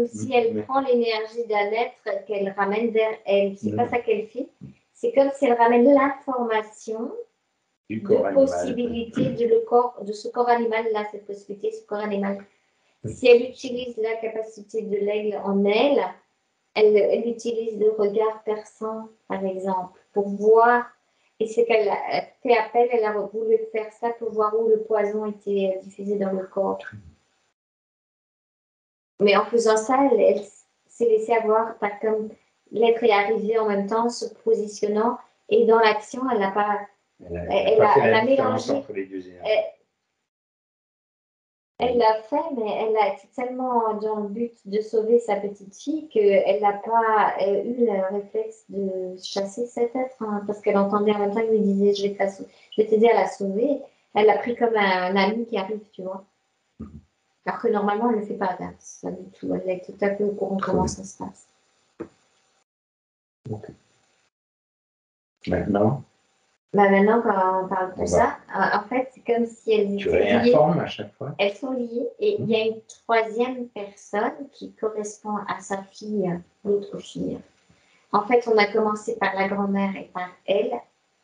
si elle prend l'énergie d'un être qu'elle ramène vers elle. C'est pas ça qu'elle fait. C'est comme si elle ramène l'information de possibilité de ce corps animal là, cette possibilité, ce corps animal. Si elle utilise la capacité de l'aigle en elle, elle utilise le regard perçant, par exemple, pour voir. Et c'est qu'elle a fait appel, elle a voulu faire ça pour voir où le poison était diffusé dans le corps. Mais en faisant ça, elle s'est laissée avoir, pas comme l'être est arrivé en même temps, se positionnant, et dans l'action, elle n'a pas. Elle a mélangé. Entre les deux elle l'a fait, mais elle a été tellement dans le but de sauver sa petite fille qu'elle n'a pas eu le réflexe de chasser cet être, hein, parce qu'elle entendait en même temps qu'il lui disait je vais t'aider à la sauver. Elle l'a pris comme un ami qui arrive, tu vois. Alors que normalement, elle ne fait pas ça du tout. Elle est tout à fait au courant de comment ça se passe. Okay. Maintenant, quand on parle de ça, en fait, c'est comme si elles étaient liées. À chaque fois. Elles sont liées et il y a une troisième personne qui correspond à sa fille, l'autre fille. En fait, on a commencé par la grand-mère et par elle,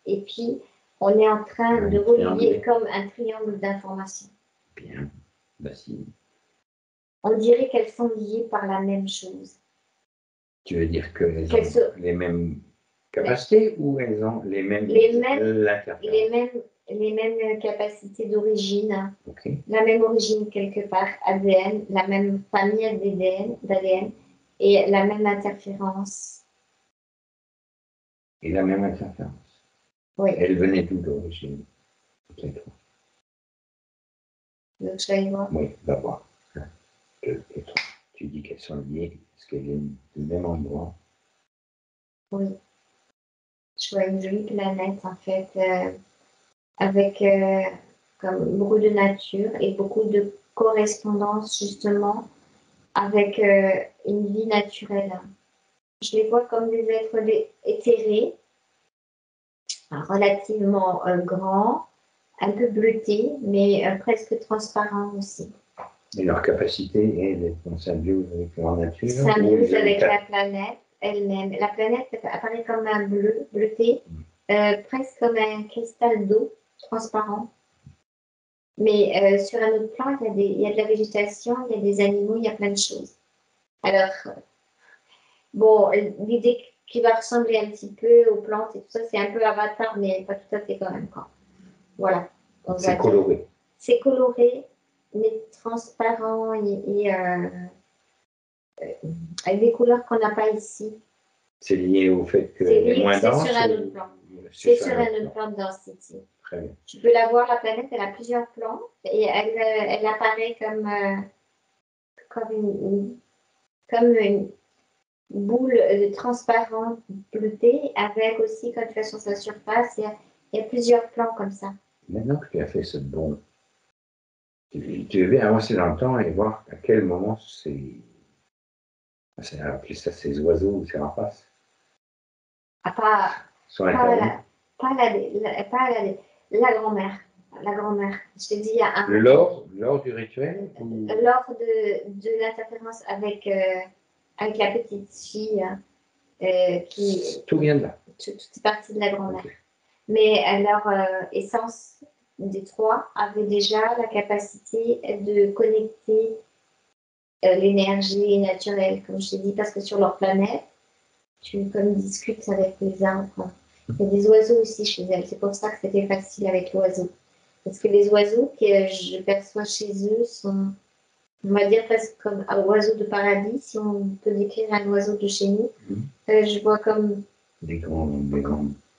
et puis on est en train de relier comme un triangle d'information. Bien, vas-y. On dirait qu'elles sont liées par la même chose. Tu veux dire qu'elles ont les mêmes capacités ou elles ont les mêmes capacités d'origine, la même origine quelque part, ADN, la même famille d'ADN et la même interférence. Et la même interférence. Oui. Elle venait d'où d'origine? Donc, je vais y voir. Oui, va voir. Tu dis qu'elles sont liées, est-ce qu'elles viennent du même endroit? Oui. Je vois une jolie planète, en fait, avec comme beaucoup de nature et beaucoup de correspondance, justement, avec une vie naturelle. Je les vois comme des êtres éthérés, relativement grands, un peu bleutés, mais presque transparents aussi. Et leur capacité est d'être en symbiose avec la nature. Symbiose avec la planète elle-même. La planète apparaît comme un bleu, bleuté, presque comme un cristal d'eau transparent. Mais sur un autre plan, il y a de la végétation, il y a des animaux, il y a plein de choses. Alors, bon, l'idée qui va ressembler un petit peu aux plantes et tout ça, c'est un peu Avatar, mais pas tout à fait quand même. Quoi. Voilà. C'est coloré. C'est coloré, mais transparent et avec des couleurs qu'on n'a pas ici. C'est lié au fait que c'est moins dense. C'est sur un autre plan. C'est sur un autre plan de densité. Très bien. Tu peux la voir, la planète, elle a plusieurs plans et elle apparaît comme une boule transparente bleutée avec aussi, quand tu vas sur sa surface, il y a plusieurs plans comme ça. Maintenant que tu as fait ce bond, tu devais avancer dans le temps et voir à quel moment appelé ça ces oiseaux ou ces rapaces. Pas la grand-mère. La grand-mère. Je t'ai dit, il y a un. Lors du rituel Lors de l'interférence avec la petite fille qui. Tout vient de là. Tout est parti de la grand-mère. Okay. Mais leur essence des trois avait déjà la capacité de connecter l'énergie naturelle, comme je t'ai dit, parce que sur leur planète, tu discutes avec les arbres. Il y a des oiseaux aussi chez elles. C'est pour ça que c'était facile avec l'oiseau. Parce que les oiseaux que je perçois chez eux sont, on va dire, presque comme un oiseau de paradis, si on peut décrire un oiseau de chez nous. Je vois comme des grands.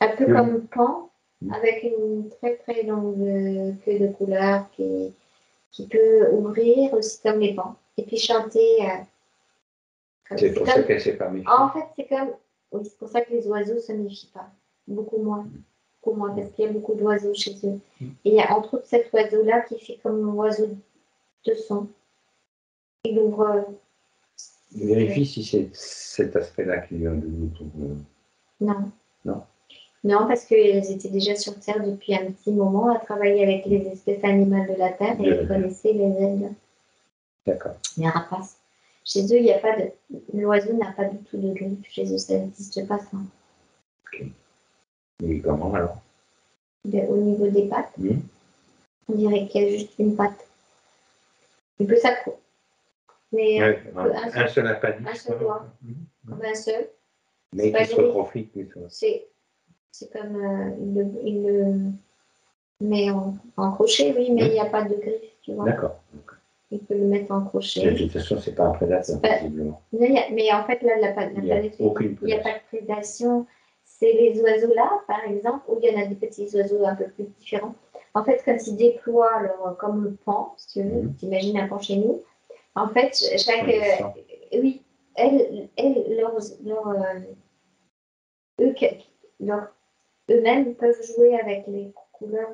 Un peu comme Pan, avec une très très longue queue de couleur qui peut ouvrir aussi comme les pans. Et puis chanter. C'est pour ça qu'elle s'est pas méfiée. En fait, c'est comme. Oui, c'est pour ça que les oiseaux ne se méfient pas. Beaucoup moins. Parce qu'il y a beaucoup d'oiseaux chez eux. Et il y a entre autres cet oiseau-là qui fait comme un oiseau de son. Il ouvre. Vérifie si c'est cet aspect-là qui vient de nous. Non. Non. Non, parce qu'elles étaient déjà sur Terre depuis un petit moment à travailler avec les espèces animales de la Terre et elles connaissaient les ailes. D'accord. Les rapaces. Chez eux, il n'y a pas de. L'oiseau n'a pas du tout de grippe. Chez eux, ça n'existe pas ça. Ok. Et comment alors? Au niveau des pattes, on dirait qu'il y a juste une patte. Il peut ça court. Mais un seul appendice. Un seul doigt. Comme un seul. Mais qui se profite du tout. C'est comme il le met en crochet, oui, mais il n'y a pas de griffe, tu vois. D'accord. Il peut le mettre en crochet. De toute façon, c'est pas un prédateur, visiblement. Mais en fait, là, il n'y a pas de prédation. C'est les oiseaux là, par exemple, où il y en a des petits oiseaux un peu plus différents. En fait, quand ils déploient comme le pan, si tu veux, t'imagines un pan chez nous. En fait, oui, eux-mêmes peuvent jouer avec les couleurs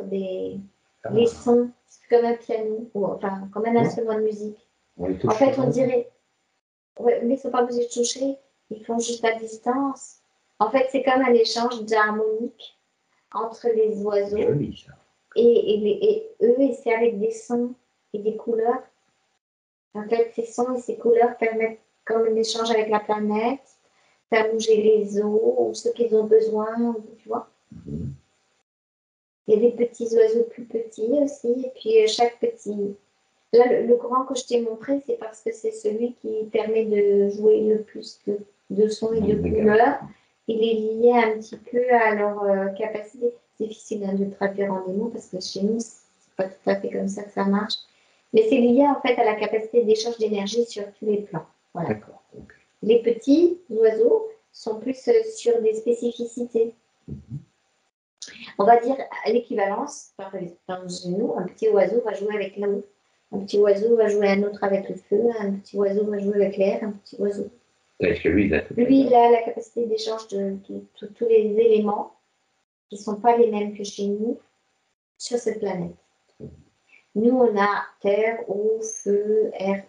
les sons, comme un piano, ou enfin, comme un instrument de musique. En fait, on dirait, mais ils ne sont pas obligés de toucher, ils font juste à distance. En fait, c'est comme un échange d'harmonique entre les oiseaux et eux, et c'est avec des sons et des couleurs. En fait, ces sons et ces couleurs permettent comme un échange avec la planète, faire bouger les os, ou ce qu'ils ont besoin, tu vois. Il y a des petits oiseaux plus petits aussi, et puis chaque petit. Là, le grand que je t'ai montré, c'est parce que c'est celui qui permet de jouer le plus de sons et de couleurs. Il est lié un petit peu à leur capacité. C'est difficile de traduire en des mots parce que chez nous, c'est pas tout à fait comme ça que ça marche. Mais c'est lié en fait à la capacité d'échange d'énergie sur tous les plans. Voilà. D'accord. Okay. Les petits oiseaux sont plus sur des spécificités. On va dire l'équivalence, par exemple, chez nous, un petit oiseau va jouer avec l'eau, un petit oiseau va jouer un autre avec le feu, un petit oiseau va jouer avec l'air, un petit oiseau. Est-ce que lui, il a la capacité d'échange de tous les éléments qui ne sont pas les mêmes que chez nous sur cette planète. Nous, on a terre, eau, feu, air.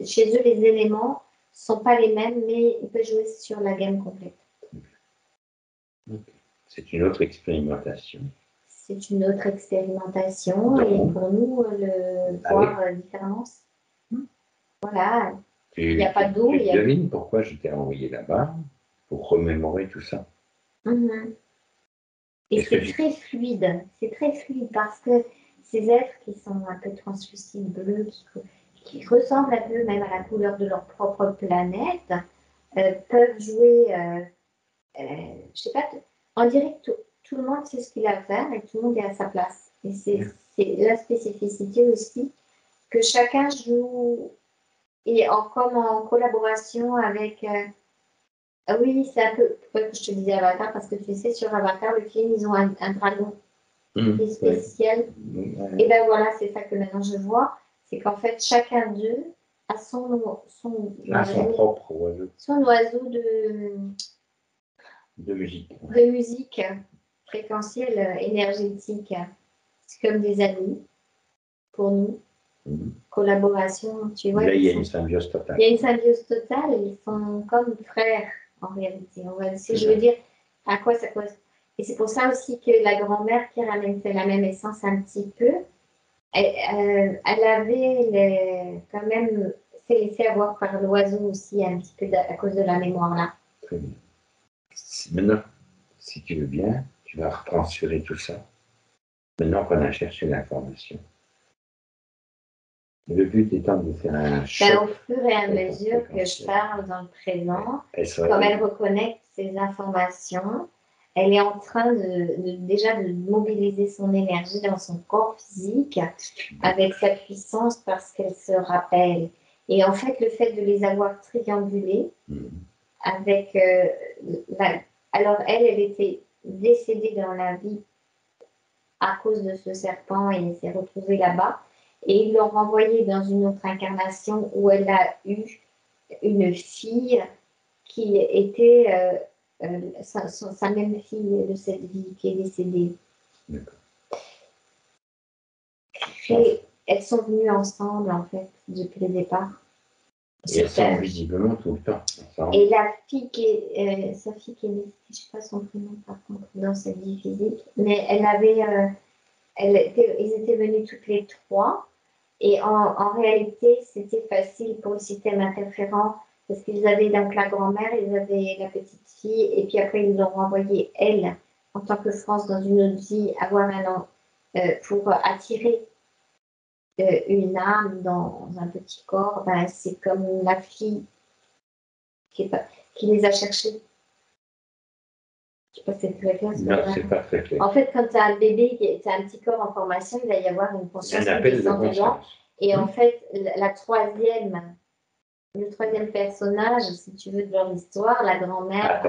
Chez eux, les éléments ne sont pas les mêmes, mais ils peuvent jouer sur la gamme complète. C'est une autre expérimentation. C'est une autre expérimentation Donc, et pour nous, voir la différence. Voilà, il n'y a pas d'eau. Tu devines pourquoi je t'ai envoyé là-bas pour remémorer tout ça. Et c'est très fluide. C'est très fluide parce que ces êtres qui sont un peu translucides, bleus, qui ressemblent un peu même à la couleur de leur propre planète, peuvent jouer, je sais pas, on dirait que tout le monde sait ce qu'il a à faire et tout le monde est à sa place. Et c'est la spécificité aussi que chacun joue et comme en collaboration avec. Oui, c'est un peu pourquoi je te disais Avatar, parce que tu sais, sur Avatar, le film, ils ont un dragon qui est spécial. Et ben voilà, c'est ça que maintenant je vois, c'est qu'en fait, chacun d'eux a son propre oiseau. Son oiseau de musique. De musique fréquentielle, énergétique. C'est comme des amis pour nous. Collaboration, tu vois. Là, il y a une symbiose totale. Il y a une symbiose totale, ils sont comme frères en réalité. Si je veux dire, à quoi ça correspond. Et c'est pour ça aussi que la grand-mère qui ramène la même essence un petit peu, elle avait quand même s'est laissée avoir par l'oiseau aussi un petit peu à cause de la mémoire là. Très bien. Maintenant, si tu veux bien, tu vas retransférer tout ça. Maintenant qu'on a cherché l'information. Le but étant de faire un choc. Au fur et à mesure que je parle dans le présent, comme elle reconnecte ces informations, elle est en train déjà de mobiliser son énergie dans son corps physique avec sa puissance parce qu'elle se rappelle. Et en fait, le fait de les avoir triangulés avec... alors, elle était décédée dans la vie à cause de ce serpent et elle s'est retrouvée là-bas. Et ils l'ont renvoyée dans une autre incarnation où elle a eu une fille qui était sa même fille de cette vie qui est décédée. D'accord. Et elles sont venues ensemble, en fait, depuis le départ. Et elles sont visiblement tout le temps ensemble. Et la fille sa fille qui est décédée, je ne sais pas son prénom par contre, dans sa vie physique, mais ils étaient venus toutes les trois. Et en réalité, c'était facile pour le système interférent parce qu'ils avaient donc la grand-mère, ils avaient la petite fille, et puis après, ils l'ont renvoyée, elle, en tant que France, dans une autre vie, avoir un an pour attirer une âme dans un petit corps. Ben, c'est comme la fille qui les a cherchés. Je ne sais pas si c'est très clair. Non, c'est pas très clair. En fait, quand tu as un bébé, tu as un petit corps en formation, il va y avoir une conscience qui descend dedans. Et en fait, le troisième personnage, si tu veux, de leur histoire, la grand-mère,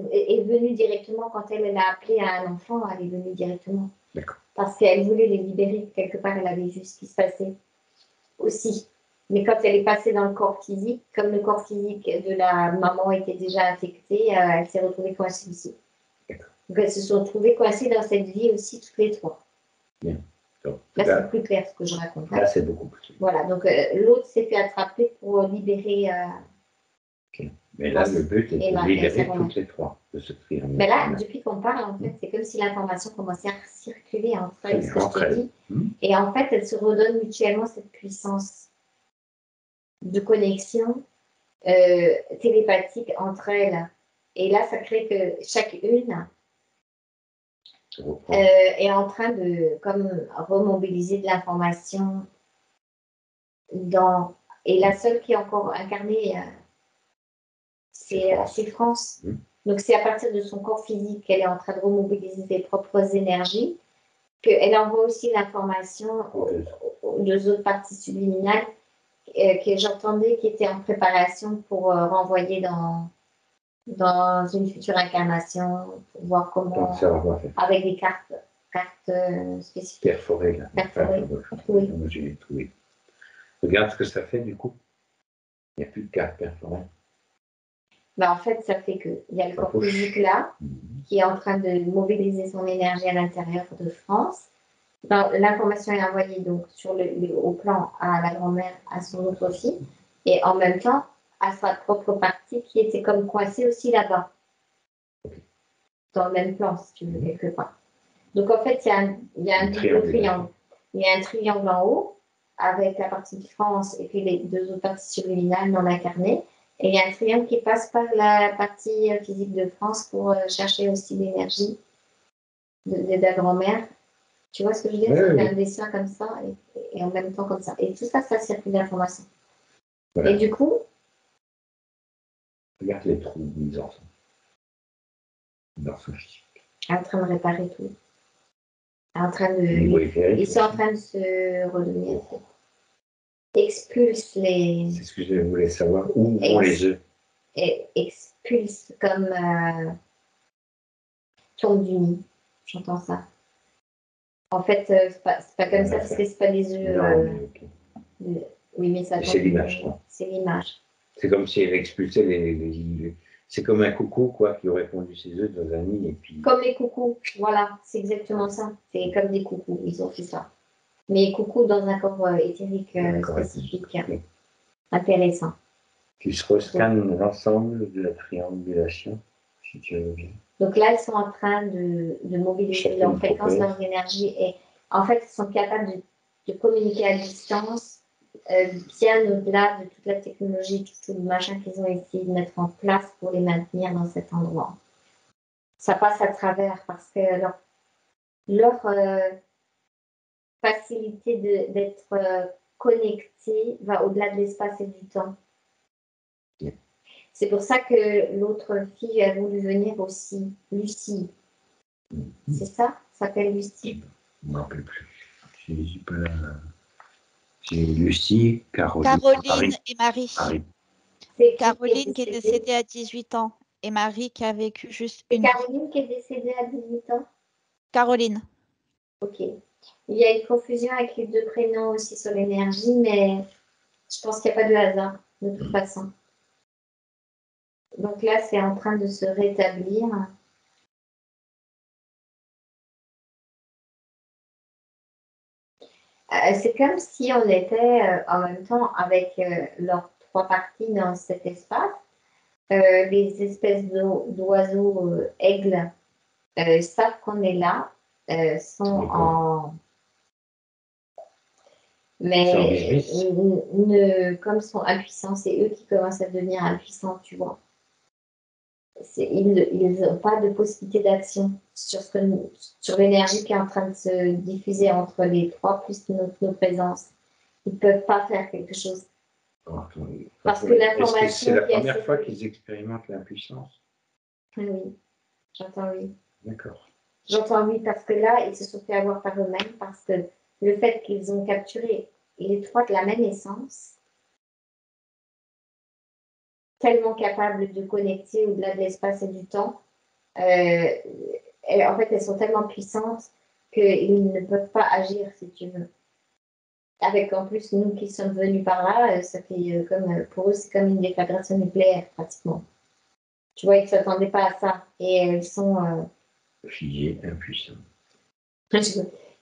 est venue directement quand elle a appelé à un enfant, elle est venue directement. D'accord. Parce qu'elle voulait les libérer. Quelque part, elle avait vu ce qui se passait aussi. Mais quand elle est passée dans le corps physique, comme le corps physique de la maman était déjà infecté, elle s'est retrouvée coincée ici. Donc elles se sont retrouvées coincées dans cette vie aussi, toutes les trois. Bien. Donc, là, c'est plus clair ce que je raconte. Là, c'est beaucoup plus clair. Voilà, donc l'autre s'est fait attraper pour libérer. Okay. Mais là, le but est de libérer toutes les trois de ce triangle. Mais là, depuis qu'on parle, en fait, c'est comme si l'information commençait à circuler entre elles, ce que je te dis. Et en fait, elles se redonnent mutuellement cette puissance de connexion télépathique entre elles. Et là, ça crée que chacune est en train de remobiliser de l'information et la seule qui est encore incarnée, c'est France. Donc, c'est à partir de son corps physique qu'elle est en train de remobiliser ses propres énergies, qu'elle envoie aussi l'information aux deux autres parties subliminales que j'entendais qui étaient en préparation pour renvoyer dans une future incarnation, pour voir comment, avec des cartes spécifiques. Perforées, là. Oui. J'ai trouvé. Regarde ce que ça fait, du coup. Il n'y a plus de cartes perforées. En fait, ça fait qu'il y a le corps physique là, qui est en train de mobiliser son énergie à l'intérieur de France. L'information est envoyée donc au plan à la grand-mère, à son autre fille, et en même temps à sa propre partie qui était comme coincée aussi là-bas, dans le même plan, si tu veux, quelque part. Donc en fait, il y a un double triangle. Il y a un triangle en haut, avec la partie de France et puis les deux autres parties subliminales non incarnées. Et il y a un triangle qui passe par la partie physique de France pour chercher aussi l'énergie de la grand-mère. Tu vois ce que je veux dire? C'est un dessin comme ça et en même temps comme ça. Et tout ça, ça circule l'information. Voilà. Et du coup... Regarde les trous des enfants. Dans son physique. En train de réparer tout. En train de... Ils sont en train de se redonner. Expulse les... C'est ce que je voulais savoir. Où vont les œufs? Expulse comme tombe du nid. J'entends ça. En fait, c'est pas comme ça parce que c'est pas des œufs. Oui, mais ça. C'est l'image. C'est l'image. C'est comme si elle expulsait les... C'est comme un coucou, quoi, qui aurait pondu ses œufs dans un nid et puis... Comme les coucous, voilà, c'est exactement ça. C'est comme des coucous, ils ont fait ça. Mais coucous dans un corps éthérique spécifique. Intéressant. Tu se rescannes l'ensemble de la triangulation, si tu veux bien. Donc là, ils sont en train de mobiliser leur fréquence, leur énergie. Et en fait, ils sont capables de communiquer à distance, bien au-delà de toute la technologie, tout le machin qu'ils ont essayé de mettre en place pour les maintenir dans cet endroit. Ça passe à travers parce que leur facilité d'être connecté va au-delà de l'espace et du temps. C'est pour ça que l'autre fille a voulu venir aussi, Lucie. C'est ça? Ça s'appelle Lucie? Je ne me rappelle plus. J'ai pas la... J'ai Lucie, Caroline et Marie. C'est Caroline qui est décédée à 18 ans et Marie qui a vécu juste une vie. Caroline qui est décédée à 18 ans? Caroline. Ok. Il y a une confusion avec les deux prénoms aussi sur l'énergie, mais je pense qu'il n'y a pas de hasard, de toute façon. Donc là, c'est en train de se rétablir. C'est comme si on était en même temps avec leurs trois parties dans cet espace. Les espèces d'oiseaux aigles savent qu'on est là, sont en... Mais comme ils sont impuissants, c'est eux qui commencent à devenir impuissants, tu vois. Ils n'ont pas de possibilité d'action sur l'énergie qui est en train de se diffuser entre les trois plus nos présences. Ils ne peuvent pas faire quelque chose. Parce que l'information... C'est la première fois qu'ils expérimentent l'impuissance? Oui, j'entends oui. D'accord. J'entends oui parce que là, ils se sont fait avoir par eux-mêmes parce que le fait qu'ils ont capturé les trois de la même essence, tellement capables de connecter au-delà de l'espace et du temps, en fait, elles sont tellement puissantes qu'ils ne peuvent pas agir, si tu veux. Avec en plus, nous qui sommes venus par là, ça fait comme, pour eux, c'est comme une déflagration nucléaire, pratiquement. Tu vois, ils ne s'attendaient pas à ça. Et ils sont... Figés, impuissants.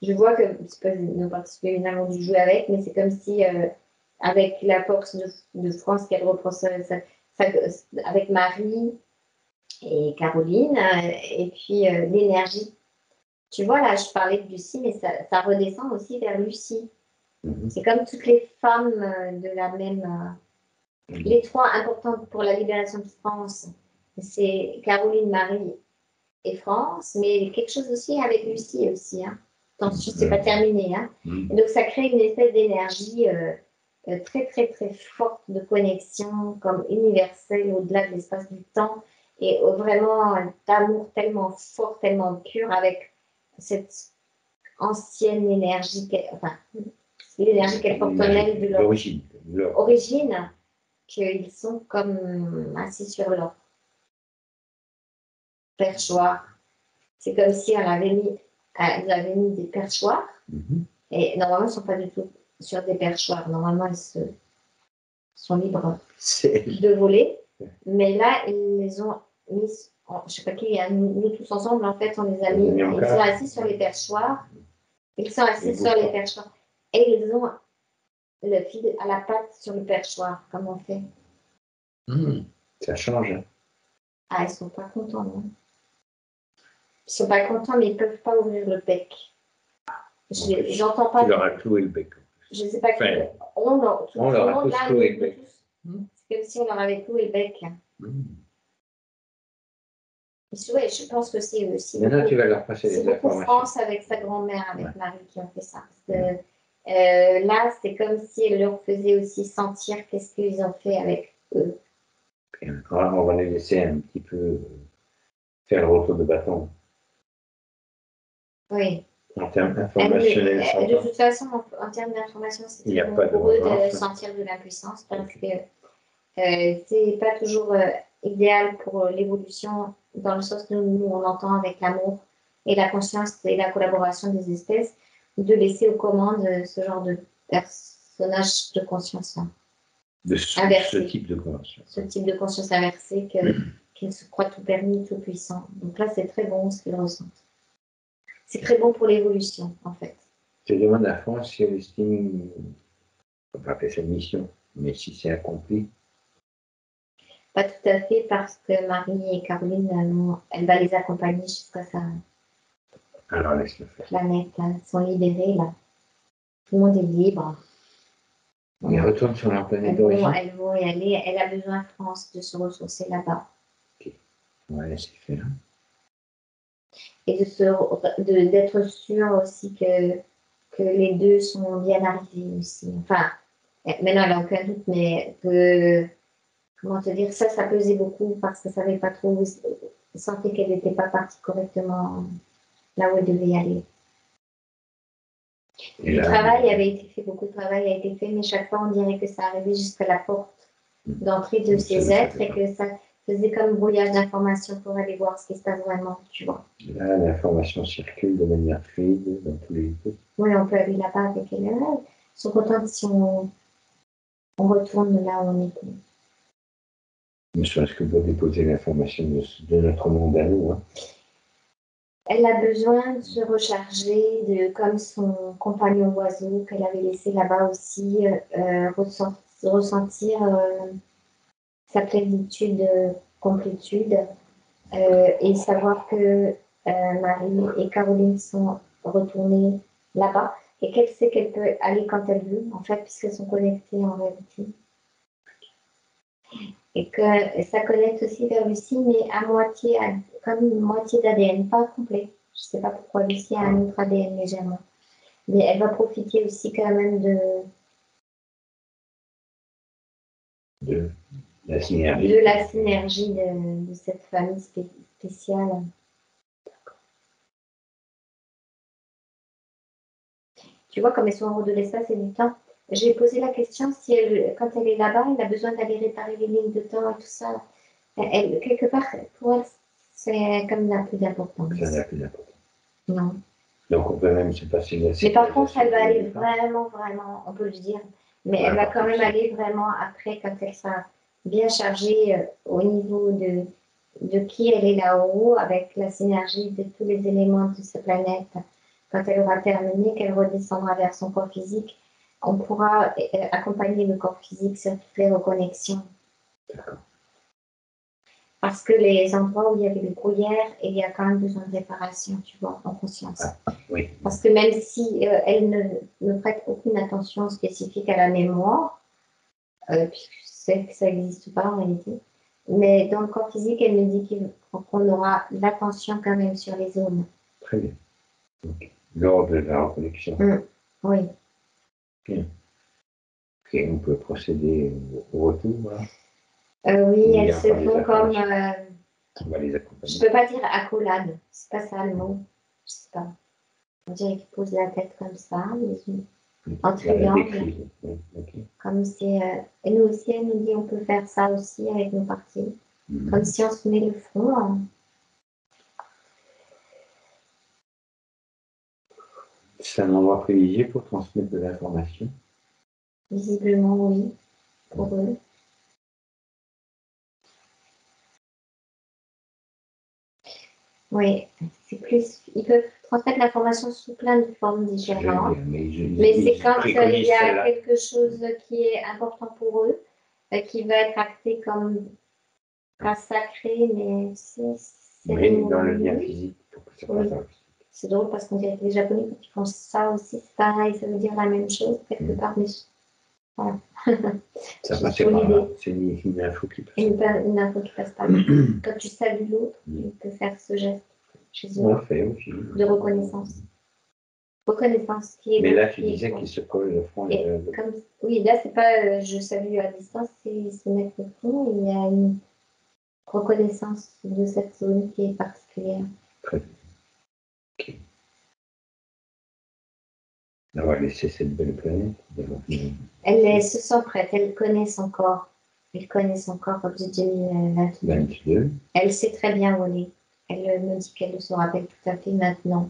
Je vois que, c'est pas nous participer évidemment du jouer avec, mais c'est comme si, avec la force de France qu'elle reprend avec Marie et Caroline, et puis l'énergie. Tu vois, là, je parlais de Lucie, mais ça redescend aussi vers Lucie. C'est comme toutes les femmes de la même... les trois importantes pour la libération de France, c'est Caroline, Marie et France, mais quelque chose aussi avec Lucie aussi. Hein. Attention, c'est pas terminé. Hein. Et donc, ça crée une espèce d'énergie très, très, très forte de connexion, comme universelle, au-delà de l'espace du temps, et vraiment d'amour tellement fort, tellement pur, avec cette ancienne énergie, enfin, l'énergie qu'elle porte en elle de leur origine, qu'ils sont comme assis sur leur perchoir. C'est comme si ils avaient mis des perchoirs, et normalement, ils ne sont pas du tout sur des perchoirs. Normalement, ils sont libres de voler, mais là, ils les ont mis, je ne sais pas qui, nous tous ensemble, en fait, on les a mis, ils sont assis sur les perchoirs, Ils sont assis Ils sur bougent les pas. perchoirs. Et ils ont le fil à la patte sur le perchoir, comme on fait. Ça change. Hein. Ah, ils sont pas contents, non? Ils sont pas contents, mais ils peuvent pas ouvrir le bec. J'entends pas. Tu leur as cloué le bec. Je sais pas Enfin, on leur a tous là, cloué le bec. C'est comme si on leur avait cloué le bec. Ouais, je pense que c'est aussi. Maintenant, tu vas leur passer C'est les beaucoup informations. France avec sa grand-mère, avec Ouais. Marie qui ont fait ça. Parce que, là, c'est comme si elle leur faisait aussi sentir qu'est-ce qu'ils ont fait avec eux. Puis, on va les laisser un petit peu faire le retour de bâton. Oui. En termes informationnels, De toute façon, en termes d'information, c'est Il y a très pas bon de pour eux de revanche. sentir de l'impuissance parce que c'est pas toujours idéal pour l'évolution dans le sens que nous on entend avec l'amour et la conscience et la collaboration des espèces, de laisser aux commandes ce genre de personnage de conscience-là. De ce type de conscience. Ce type de conscience inversée qui se croit tout permis, tout puissant. Donc là, c'est très bon ce qu'ils ressentent. C'est très bon pour l'évolution, en fait. Je demande à France si elle estime, on va appeler ça une mission, mais si c'est accompli. Pas tout à fait, parce que Marie et Caroline, elle va les accompagner jusqu'à sa Alors laisse-le faire. planète. Elles sont libérées, là. Tout le monde est libre. Ils retournent sur leur planète d'origine. Elles vont y aller. Elle a besoin, France, de se ressourcer là-bas. Ok. On va laisser faire. Et d'être sûre aussi que les deux sont bien arrivés aussi. Enfin, maintenant, elle n'a aucun doute, mais que, comment te dire, ça pesait beaucoup parce que ça savait pas trop, sentait qu'elle n'était pas partie correctement là où elle devait y aller. Et là, Travail avait été fait, beaucoup de travail a été fait, mais chaque fois on dirait que ça arrivait jusqu'à la porte d'entrée de ces êtres et que ça faisait comme brouillage d'informations pour aller voir ce qui se passe vraiment, tu vois. Là, l'information circule de manière fluide dans tous les groupes. Oui, on peut aller là-bas avec elle. Ils sont contents si on retourne là où on était. Ne serait-ce que pour déposer l'information de notre monde à nous. Hein. Elle a besoin de se recharger, comme son compagnon oiseau qu'elle avait laissé là-bas aussi, ressentir sa plénitude, complétude, et savoir que Marie et Caroline sont retournées là-bas et qu'elle sait qu'elle peut aller quand elle veut, en fait, puisqu'elles sont connectées en réalité. Et que ça connecte aussi vers Lucie, mais à moitié, comme une moitié d'ADN, pas complet. Je ne sais pas pourquoi Lucie a un autre ADN légèrement. Mais elle va profiter aussi quand même de la synergie. De la synergie de cette famille spéciale. Tu vois, comme elles sont en haut de l'espace et du temps, j'ai posé la question si elle, quand elle est là-bas, elle a besoin d'aller réparer les lignes de temps et tout ça. Quelque part, pour elle, c'est comme la plus importante. C'est la plus importante. Non. Donc on peut même se passer de la Mais par contre, elle va aller vraiment, on peut le dire, mais elle va quand même aller vraiment après, quand elle sera bien chargée au niveau de qui elle est là-haut, avec la synergie de tous les éléments de cette planète. Quand elle aura terminé, qu'elle redescendra vers son corps physique, on pourra accompagner le corps physique sur toutes les reconnexions. D'accord. Parce que les endroits où il y avait des brouillères, il y a quand même besoin de réparation, tu vois, en conscience. Oui. Parce que même si elle ne prête aucune attention spécifique à la mémoire, puisque je sais que ça n'existe pas en réalité, mais dans le corps physique, elle me dit qu'on aura l'attention quand même sur les zones. Très bien. Donc, lors de la reconnexion. Oui. Bien. Ok, on peut procéder au retour. Là. Oui, elles se font comme. On va les accompagner. Je ne peux pas dire accolade, c'est pas ça le mot. Je sais pas. On dirait qu'ils posent la tête comme ça, en triangle. Okay. Comme si. Et nous aussi, elle nous dit on peut faire ça aussi avec nos parties. Comme si on se met le front. Hein. C'est un endroit privilégié pour transmettre de l'information. Visiblement, oui, pour eux. Oui, c'est plus. Ils peuvent transmettre l'information sous plein de formes différentes. Mais c'est quand il y a quelque chose qui est important pour eux, qui va être acté comme pas sacré, mais mais dans le lien physique. Oui. C'est drôle parce qu'on dirait que les Japonais, quand ils font ça aussi, c'est pareil, ça veut dire la même chose, quelque part, mais voilà. Ça passe par là. C'est une info qui passe. Une info qui passe par là. Quand tu salues l'autre, tu peux faire ce geste chez eux. On fait aussi. De reconnaissance. Reconnaissance qui est. Mais là, tu disais qu'ils se collent le front. Oui, là, c'est pas je salue à distance, c'est se mettre le front. Il y a une reconnaissance de cette zone qui est particulière. Très bien. Ok. D'avoir laissé cette belle planète. Elle se sent prête, elle connaît son corps. Elle connaît son corps comme j'ai dit 22. Elle sait très bien où elle est. Elle me dit qu'elle se rappelle tout à fait maintenant.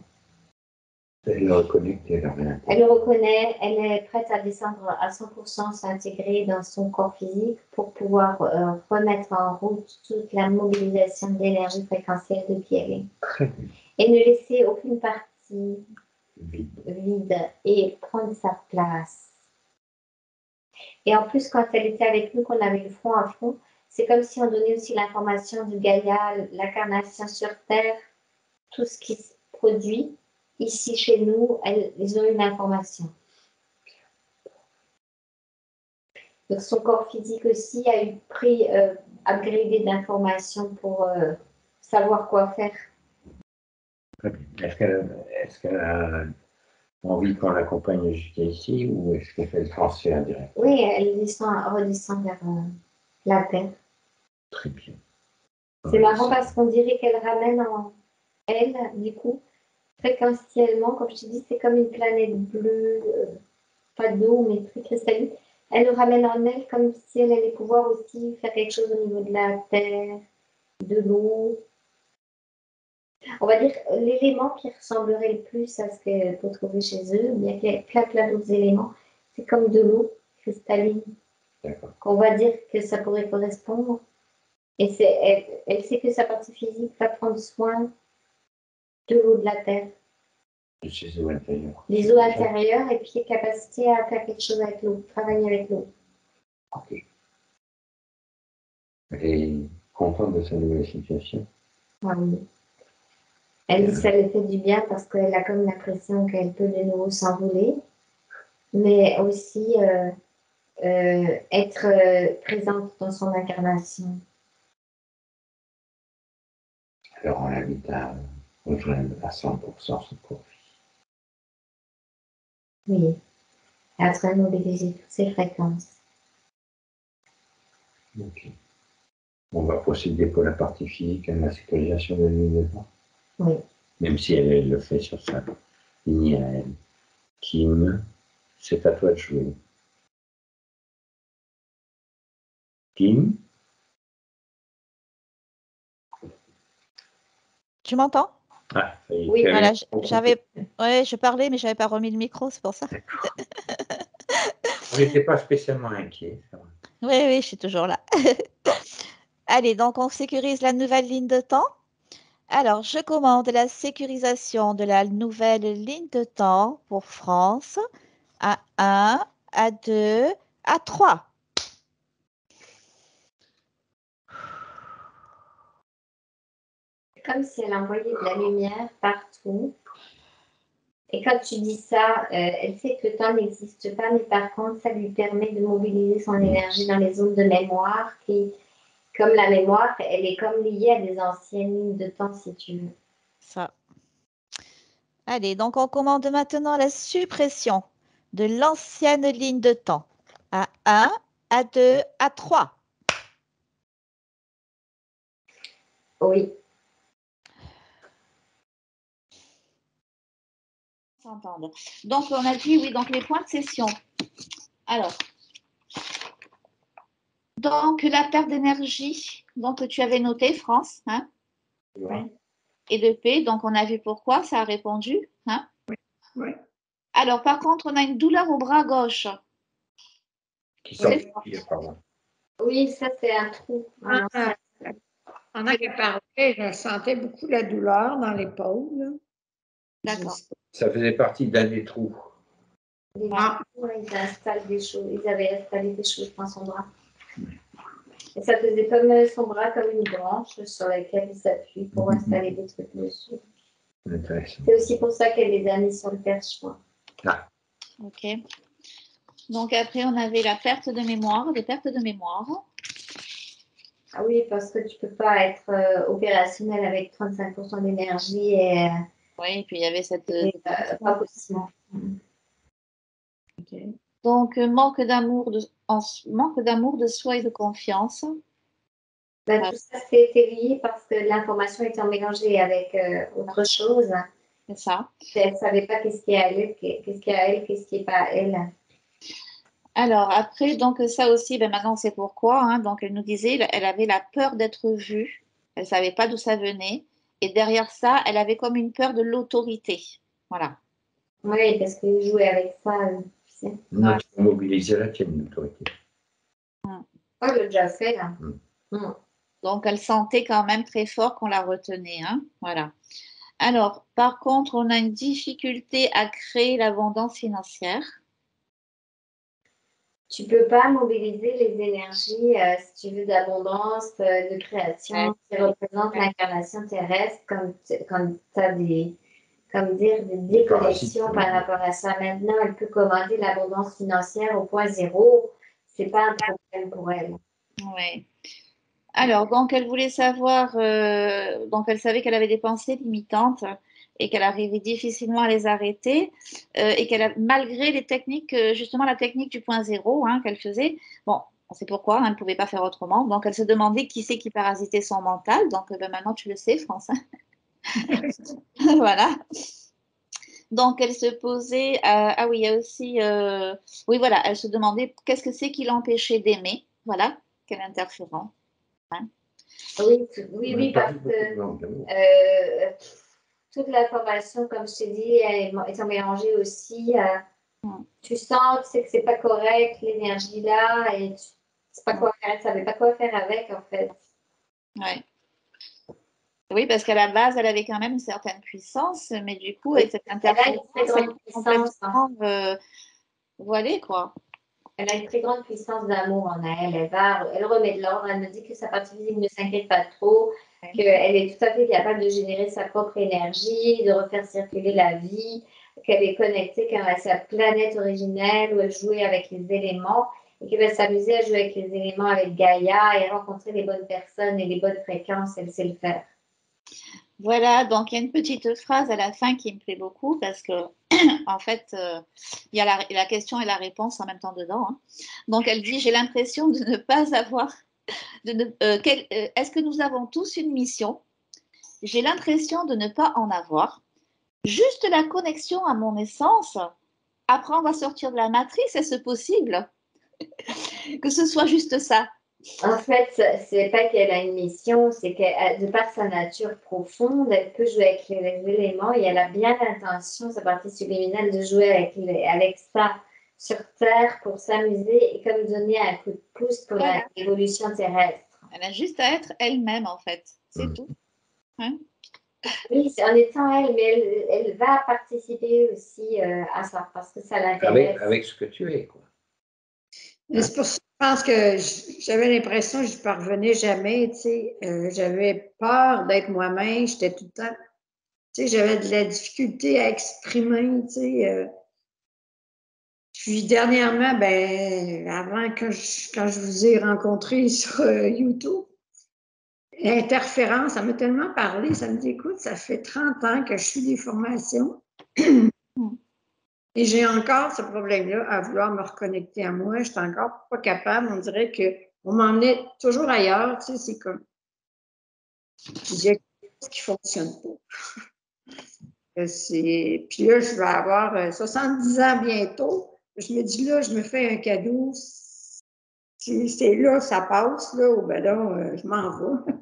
Elle le reconnaît, elle le reconnaît, elle est prête à descendre à 100%, s'intégrer dans son corps physique pour pouvoir remettre en route toute la mobilisation d'énergie fréquentielle de qui elle est. Très bien. Et ne laisser aucune partie vide et prendre sa place. Et en plus, quand elle était avec nous, qu'on avait le front à front, c'est comme si on donnait aussi l'information du Gaïa, l'incarnation sur Terre, tout ce qui se produit. Ici, chez nous, ils ont eu l'information. Donc, son corps physique aussi a eu pris, upgradé d'informations pour savoir quoi faire. Est-ce qu'elle a envie qu'on l'accompagne jusqu'à ici ou est-ce qu'elle fait le transfert direct? Oui, elle redescend vers la Terre. Très bien. C'est marrant parce qu'on dirait qu'elle ramène en elle, du coup, fréquentiellement, comme je te dis, c'est comme une planète bleue, pas d'eau, mais très cristalline. Elle nous ramène en elle comme si elle allait pouvoir aussi faire quelque chose au niveau de la terre, de l'eau. On va dire l'élément qui ressemblerait le plus à ce qu'elle peut trouver chez eux, bien qu'il y ait plein d'autres éléments, c'est comme de l'eau cristalline. Qu'on va dire que ça pourrait correspondre. Et elle sait que sa partie physique va prendre soin de l'eau de la terre. Les eaux intérieures. Les eaux intérieures et puis capacité à faire quelque chose avec l'eau, travailler avec l'eau. Ok. Elle est contente de sa nouvelle situation. Ah oui. Elle dit que ça lui fait du bien parce qu'elle a comme l'impression qu'elle peut de nouveau s'envoler, mais aussi être présente dans son incarnation. Alors on l'invite à rejoindre à 100% son corps. Oui, à se mobiliser toutes ces fréquences. Ok. On va procéder pour la partie physique à la sécurisation de l'univers. Oui. Même si elle le fait sur sa ligne à elle. Kim, c'est à toi de jouer. Kim? Tu m'entends? Ah, ça y est. Oui, voilà, je parlais, mais je n'avais pas remis le micro, c'est pour ça. On n'était pas spécialement inquiet. Oui, je suis toujours là. Allez, donc on sécurise la nouvelle ligne de temps. Alors, je commande la sécurisation de la nouvelle ligne de temps pour France à 1, à 2, à 3. Comme si elle envoyait de la lumière partout. Et quand tu dis ça, elle sait que le temps n'existe pas, mais par contre, ça lui permet de mobiliser son énergie dans les zones de mémoire qui, comme la mémoire, elle est comme liée à des anciennes lignes de temps, si tu veux. Ça. Allez, donc on commande maintenant la suppression de l'ancienne ligne de temps à 1, à 2, à 3. Oui. Donc, on a dit, oui, donc les points de session. Alors, donc la perte d'énergie, donc tu avais noté France, hein? Oui. Et de paix, donc on a vu pourquoi, ça a répondu, hein? Oui. Alors, par contre, on a une douleur au bras gauche. Qui s'amplifie, pardon. Oui, ça c'est un trou. Ah, Pendant qu'elle parlait, je sentais beaucoup la douleur dans l'épaule. D'accord. Ça faisait partie d'un des trous. Ils installent des choses. Ils avaient installé des choses dans son bras. Et ça faisait comme son bras comme une branche sur laquelle il s'appuie pour installer des trucs dessus. Intéressant. C'est aussi pour ça qu'elle les a mis sur le perchoir. Ah. Ok. Donc après, on avait la perte de mémoire, des pertes de mémoire. Ah oui, parce que tu ne peux pas être opérationnel avec 35% d'énergie et Oui, et puis il y avait cette... pas possible. Okay. Donc, manque d'amour de soi et de confiance. Ben, tout ça c'était lié parce que l'information était mélangée avec autre chose. C'est ça. Elle ne savait pas qu'est-ce qui est à elle, qu'est-ce qui est à elle, qu'est-ce qui n'est pas à elle. Alors après, donc ça aussi, ben maintenant on sait pourquoi. Hein. Donc elle nous disait, elle avait la peur d'être vue. Elle ne savait pas d'où ça venait. Et derrière ça, elle avait comme une peur de l'autorité. Voilà. Oui, parce qu'il jouait avec ça. Tu sais. Non, tu peux mobiliser la tienne, l'autorité. Oh, je l'ai déjà fait là. Donc elle sentait quand même très fort qu'on la retenait. Hein. Voilà. Alors, par contre, on a une difficulté à créer l'abondance financière. Tu ne peux pas mobiliser les énergies, si tu veux, d'abondance, de création, qui représentent l'incarnation terrestre, comme tu as des déconnexions par rapport à ça. Maintenant, elle peut commander l'abondance financière au point zéro. Ce n'est pas un problème pour elle. Oui. Alors, donc, elle voulait savoir, donc elle savait qu'elle avait des pensées limitantes et qu'elle arrivait difficilement à les arrêter et malgré les techniques, justement la technique du point zéro hein, qu'elle faisait, bon, on sait pourquoi, hein, elle ne pouvait pas faire autrement, donc elle se demandait qui c'est qui parasitait son mental, donc ben, maintenant tu le sais, France. Voilà. Donc, elle se posait, ah oui, il y a aussi, oui, voilà, elle se demandait qu'est-ce que c'est qui l'empêchait d'aimer, voilà, quel interférent. Hein. Oui, parce que toute l'information, comme je t'ai dit, étant mélangée aussi. Tu sens, tu sais que c'est pas correct, l'énergie là, et tu ne sais pas quoi faire, tu ne savais pas quoi faire avec, en fait. Ouais. Oui, parce qu'à la base, elle avait quand même une certaine puissance, mais du coup, avec cette interférence, elle a une très grande puissance. Voilée, quoi. Elle a une très grande puissance d'amour en elle. Elle remet de l'ordre. Elle me dit que sa partie physique ne s'inquiète pas trop, qu'elle est tout à fait capable de générer sa propre énergie, de refaire circuler la vie, qu'elle est connectée à sa planète originelle où elle jouait avec les éléments et qu'elle va s'amuser à jouer avec les éléments avec Gaïa et rencontrer les bonnes personnes et les bonnes fréquences. Elle sait le faire. Voilà, donc il y a une petite phrase à la fin qui me plaît beaucoup parce que, en fait, il y a la question et la réponse en même temps dedans. Hein. Donc elle dit, j'ai l'impression de ne pas avoir... est-ce que nous avons tous une mission? J'ai l'impression de ne pas en avoir. Juste la connexion à mon essence, apprendre à sortir de la matrice, est-ce possible? Que ce soit juste ça. En fait, c'est pas qu'elle a une mission, c'est que de par sa nature profonde, elle peut jouer avec les éléments et elle a bien l'intention, sa partie subliminale, de jouer avec ça sur Terre pour s'amuser et comme donner un coup de pouce pour l'évolution terrestre. Elle a juste à être elle-même, en fait. C'est tout. Hein? Oui, en étant elle, mais elle va participer aussi à ça parce que ça l'intéresse. Avec ce que tu es, quoi. C'est pour ça que je pense que j'avais l'impression que je ne parvenais jamais, tu sais. J'avais peur d'être moi-même, j'étais tout le temps, tu sais, j'avais de la difficulté à exprimer, tu sais. Puis dernièrement, ben, avant quand je vous ai rencontré sur YouTube, l'interférence, ça m'a tellement parlé, ça me dit, écoute, ça fait 30 ans que je suis des formations. Et j'ai encore ce problème-là à vouloir me reconnecter à moi. Je suis encore pas capable. On dirait qu'on m'emmenait toujours ailleurs. Tu sais, c'est comme. Il y a quelque chose qui ne fonctionne pas. Puis là, je vais avoir 70 ans bientôt. Je me dis là, je me fais un cadeau. C'est là, ça passe, là, ou ben là, je m'en vais.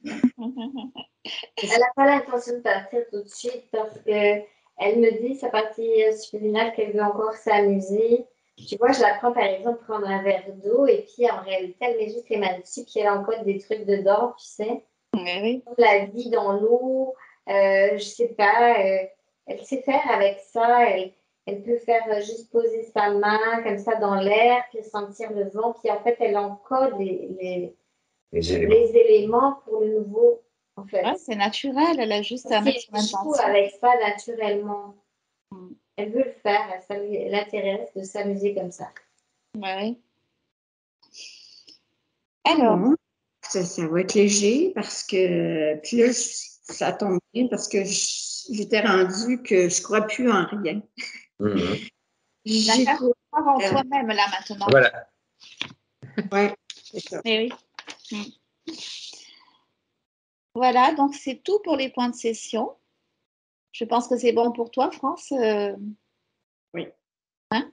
Elle n'a pas l'intention de partir tout de suite parce que elle me dit sa partie subliminale qu'elle veut encore s'amuser. Tu vois, je la prends par exemple prendre un verre d'eau et puis en réalité, elle met juste les mains dessus puis elle encode des trucs dedans, tu sais. Oui. La vie dans l'eau, je sais pas, elle sait faire avec ça. Elle peut faire juste poser sa main comme ça dans l'air, puis sentir le vent, puis en fait, elle encode Les éléments. les éléments pour le nouveau, en fait. Ouais, c'est naturel, elle a juste à mettre son Elle joue intention. avec ça naturellement. Mm. Elle veut le faire, elle l'intéresse de s'amuser comme ça. Oui. Alors, Bon, ça va être léger parce que, puis là, ça tombe bien parce que j'étais rendue que je crois plus en rien. Mhm. J'y d'accord, crois. croire en toi-même là maintenant. Voilà. Ouais, c'est ça. Oui. Mm. Voilà, donc c'est tout pour les points de session. Je pense que c'est bon pour toi, France. Oui. Hein?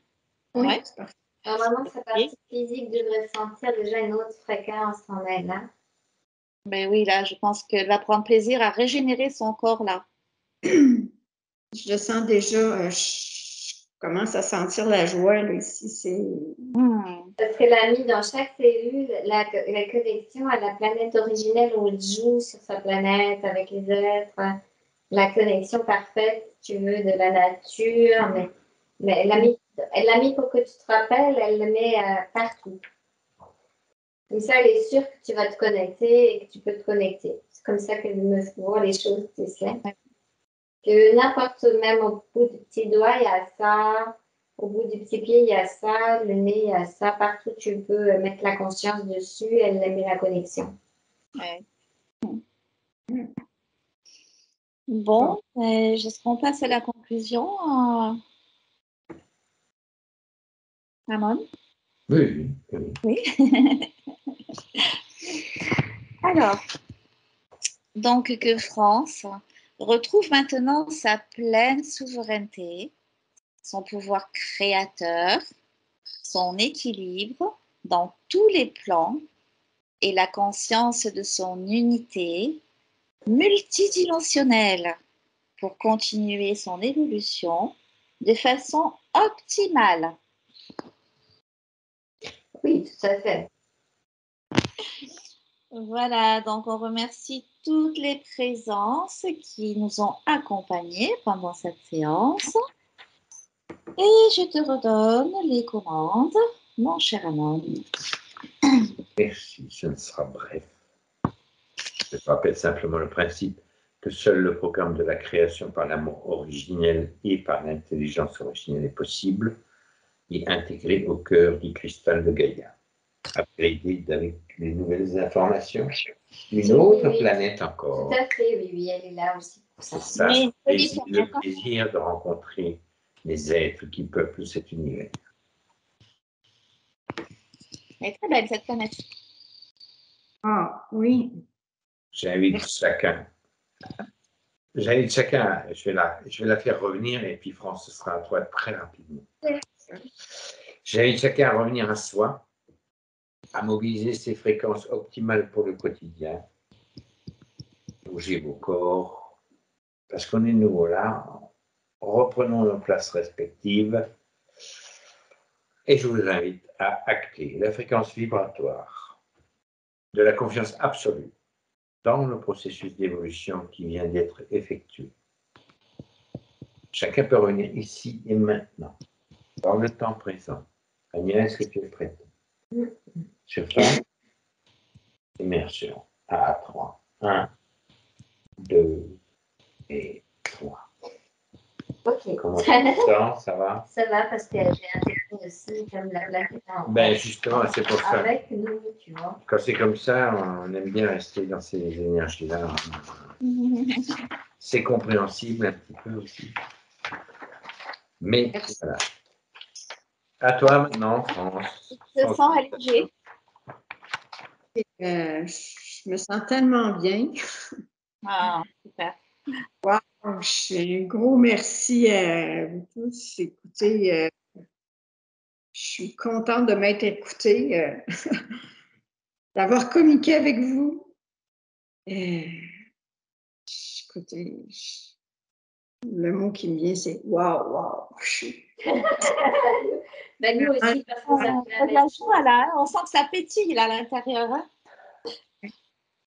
Oui, Ouais. c'est parfait. Normalement, sa partie physique devrait sentir déjà une autre fréquence en elle. Hein? Mais oui, là, je pense qu'elle va prendre plaisir à régénérer son corps là. Je le sens déjà, je commence à sentir la joie là, ici. C'est Parce qu'elle a mis dans chaque cellule la connexion à la planète originelle où elle joue sur sa planète avec les êtres, la connexion parfaite, si tu veux, de la nature. Mais elle l'a mis pour que tu te rappelles, elle le met partout. Comme ça, elle est sûre que tu vas te connecter et que tu peux te connecter. C'est comme ça qu'elle me voit les choses, tu sais. Que n'importe, même au bout du petit doigt, il y a ça. Au bout du petit pied, il y a ça. Le nez, il y a ça. Partout, tu peux mettre la conscience dessus. Elle met la connexion. Ouais. Bon, est-ce qu'on passe à la conclusion, Amon? Oui, oui. Oui. Alors, donc que France retrouve maintenant sa pleine souveraineté, son pouvoir créateur, son équilibre dans tous les plans et la conscience de son unité multidimensionnelle pour continuer son évolution de façon optimale. Oui, tout à fait. Voilà, donc on remercie toutes les présences qui nous ont accompagnés pendant cette séance. Et je te redonne les commandes, mon cher Amand. Merci, ce sera bref. Je rappelle simplement le principe que seul le programme de la création par l'amour originel et par l'intelligence originelle est possible et intégré au cœur du cristal de Gaïa. Upgradé avec les nouvelles informations. Une autre planète encore. Tout à fait, oui, oui, elle est là aussi. C'est ça, le plaisir de rencontrer les êtres qui peuplent cet univers. Elle est très belle cette planète. Ah, oui. J'invite chacun, je vais la faire revenir et puis France, ce sera à toi très rapidement. J'invite chacun à revenir à soi, à mobiliser ses fréquences optimales pour le quotidien. Bougez vos corps, parce qu'on est nouveau là. Reprenons nos places respectives. Et je vous invite à acter la fréquence vibratoire de la confiance absolue dans le processus d'évolution qui vient d'être effectué. Chacun peut revenir ici et maintenant, dans le temps présent. Agnès, est-ce que tu es prête? Sur 3, immersion. À 3. 1, 2 et 3. Ok. Comment tu te sens? Ça va? Ça va parce que j'ai intégré aussi comme la planète Ben justement, c'est pour ça. avec nous, tu vois. Quand c'est comme ça, on aime bien rester dans ces énergies-là. C'est compréhensible un petit peu aussi. Mais voilà. À toi maintenant, France. Je te sens allégée. Je me sens tellement bien. Ah, super. Wow, un gros merci à vous tous. Écoutez, je suis contente de m'être écoutée, d'avoir communiqué avec vous. Écoutez, le mot qui me vient, c'est waouh, waouh. Ben, nous aussi, parce que ça On a de la joie là, hein. On sent que ça pétille là, à l'intérieur. Hein.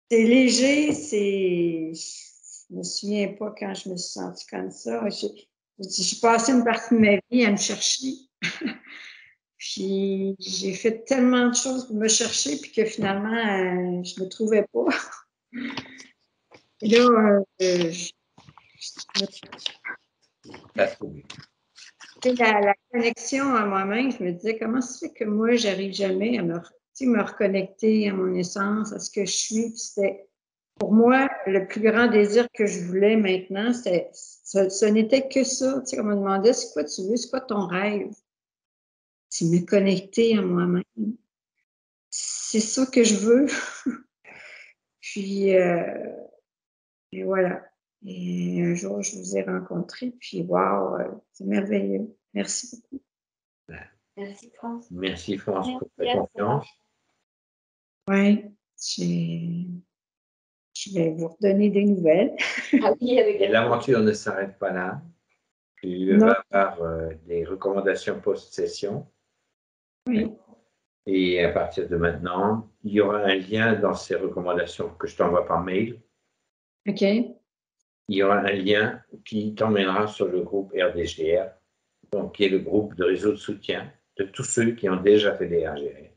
C'est léger, je me souviens pas quand je me suis sentie comme ça. J'ai passé une partie de ma vie à me chercher. Puis j'ai fait tellement de choses pour me chercher, puis que finalement, je me trouvais pas. Et là, la connexion à moi-même, je me disais, comment ça fait que moi, j'arrive jamais à me reconnecter à mon essence, à ce que je suis. Puis c'était, pour moi, le plus grand désir que je voulais maintenant, ce n'était que ça. Tu sais, on me demandait, c'est quoi tu veux, c'est quoi ton rêve? C'est me connecter à moi-même. C'est ça que je veux. Puis, et voilà. Et un jour, je vous ai rencontré, puis waouh, c'est merveilleux. Merci beaucoup. Merci, France. Merci, France, pour ta confiance. Oui, je vais vous redonner des nouvelles. Ah oui, avec Et l'aventure ne s'arrête pas là. Tu vas avoir des recommandations post-session. Oui. Et à partir de maintenant, il y aura un lien dans ces recommandations que je t'envoie par mail. OK. Il y aura un lien qui t'emmènera sur le groupe RDGR, donc qui est le groupe de réseau de soutien de tous ceux qui ont déjà fait des RGR.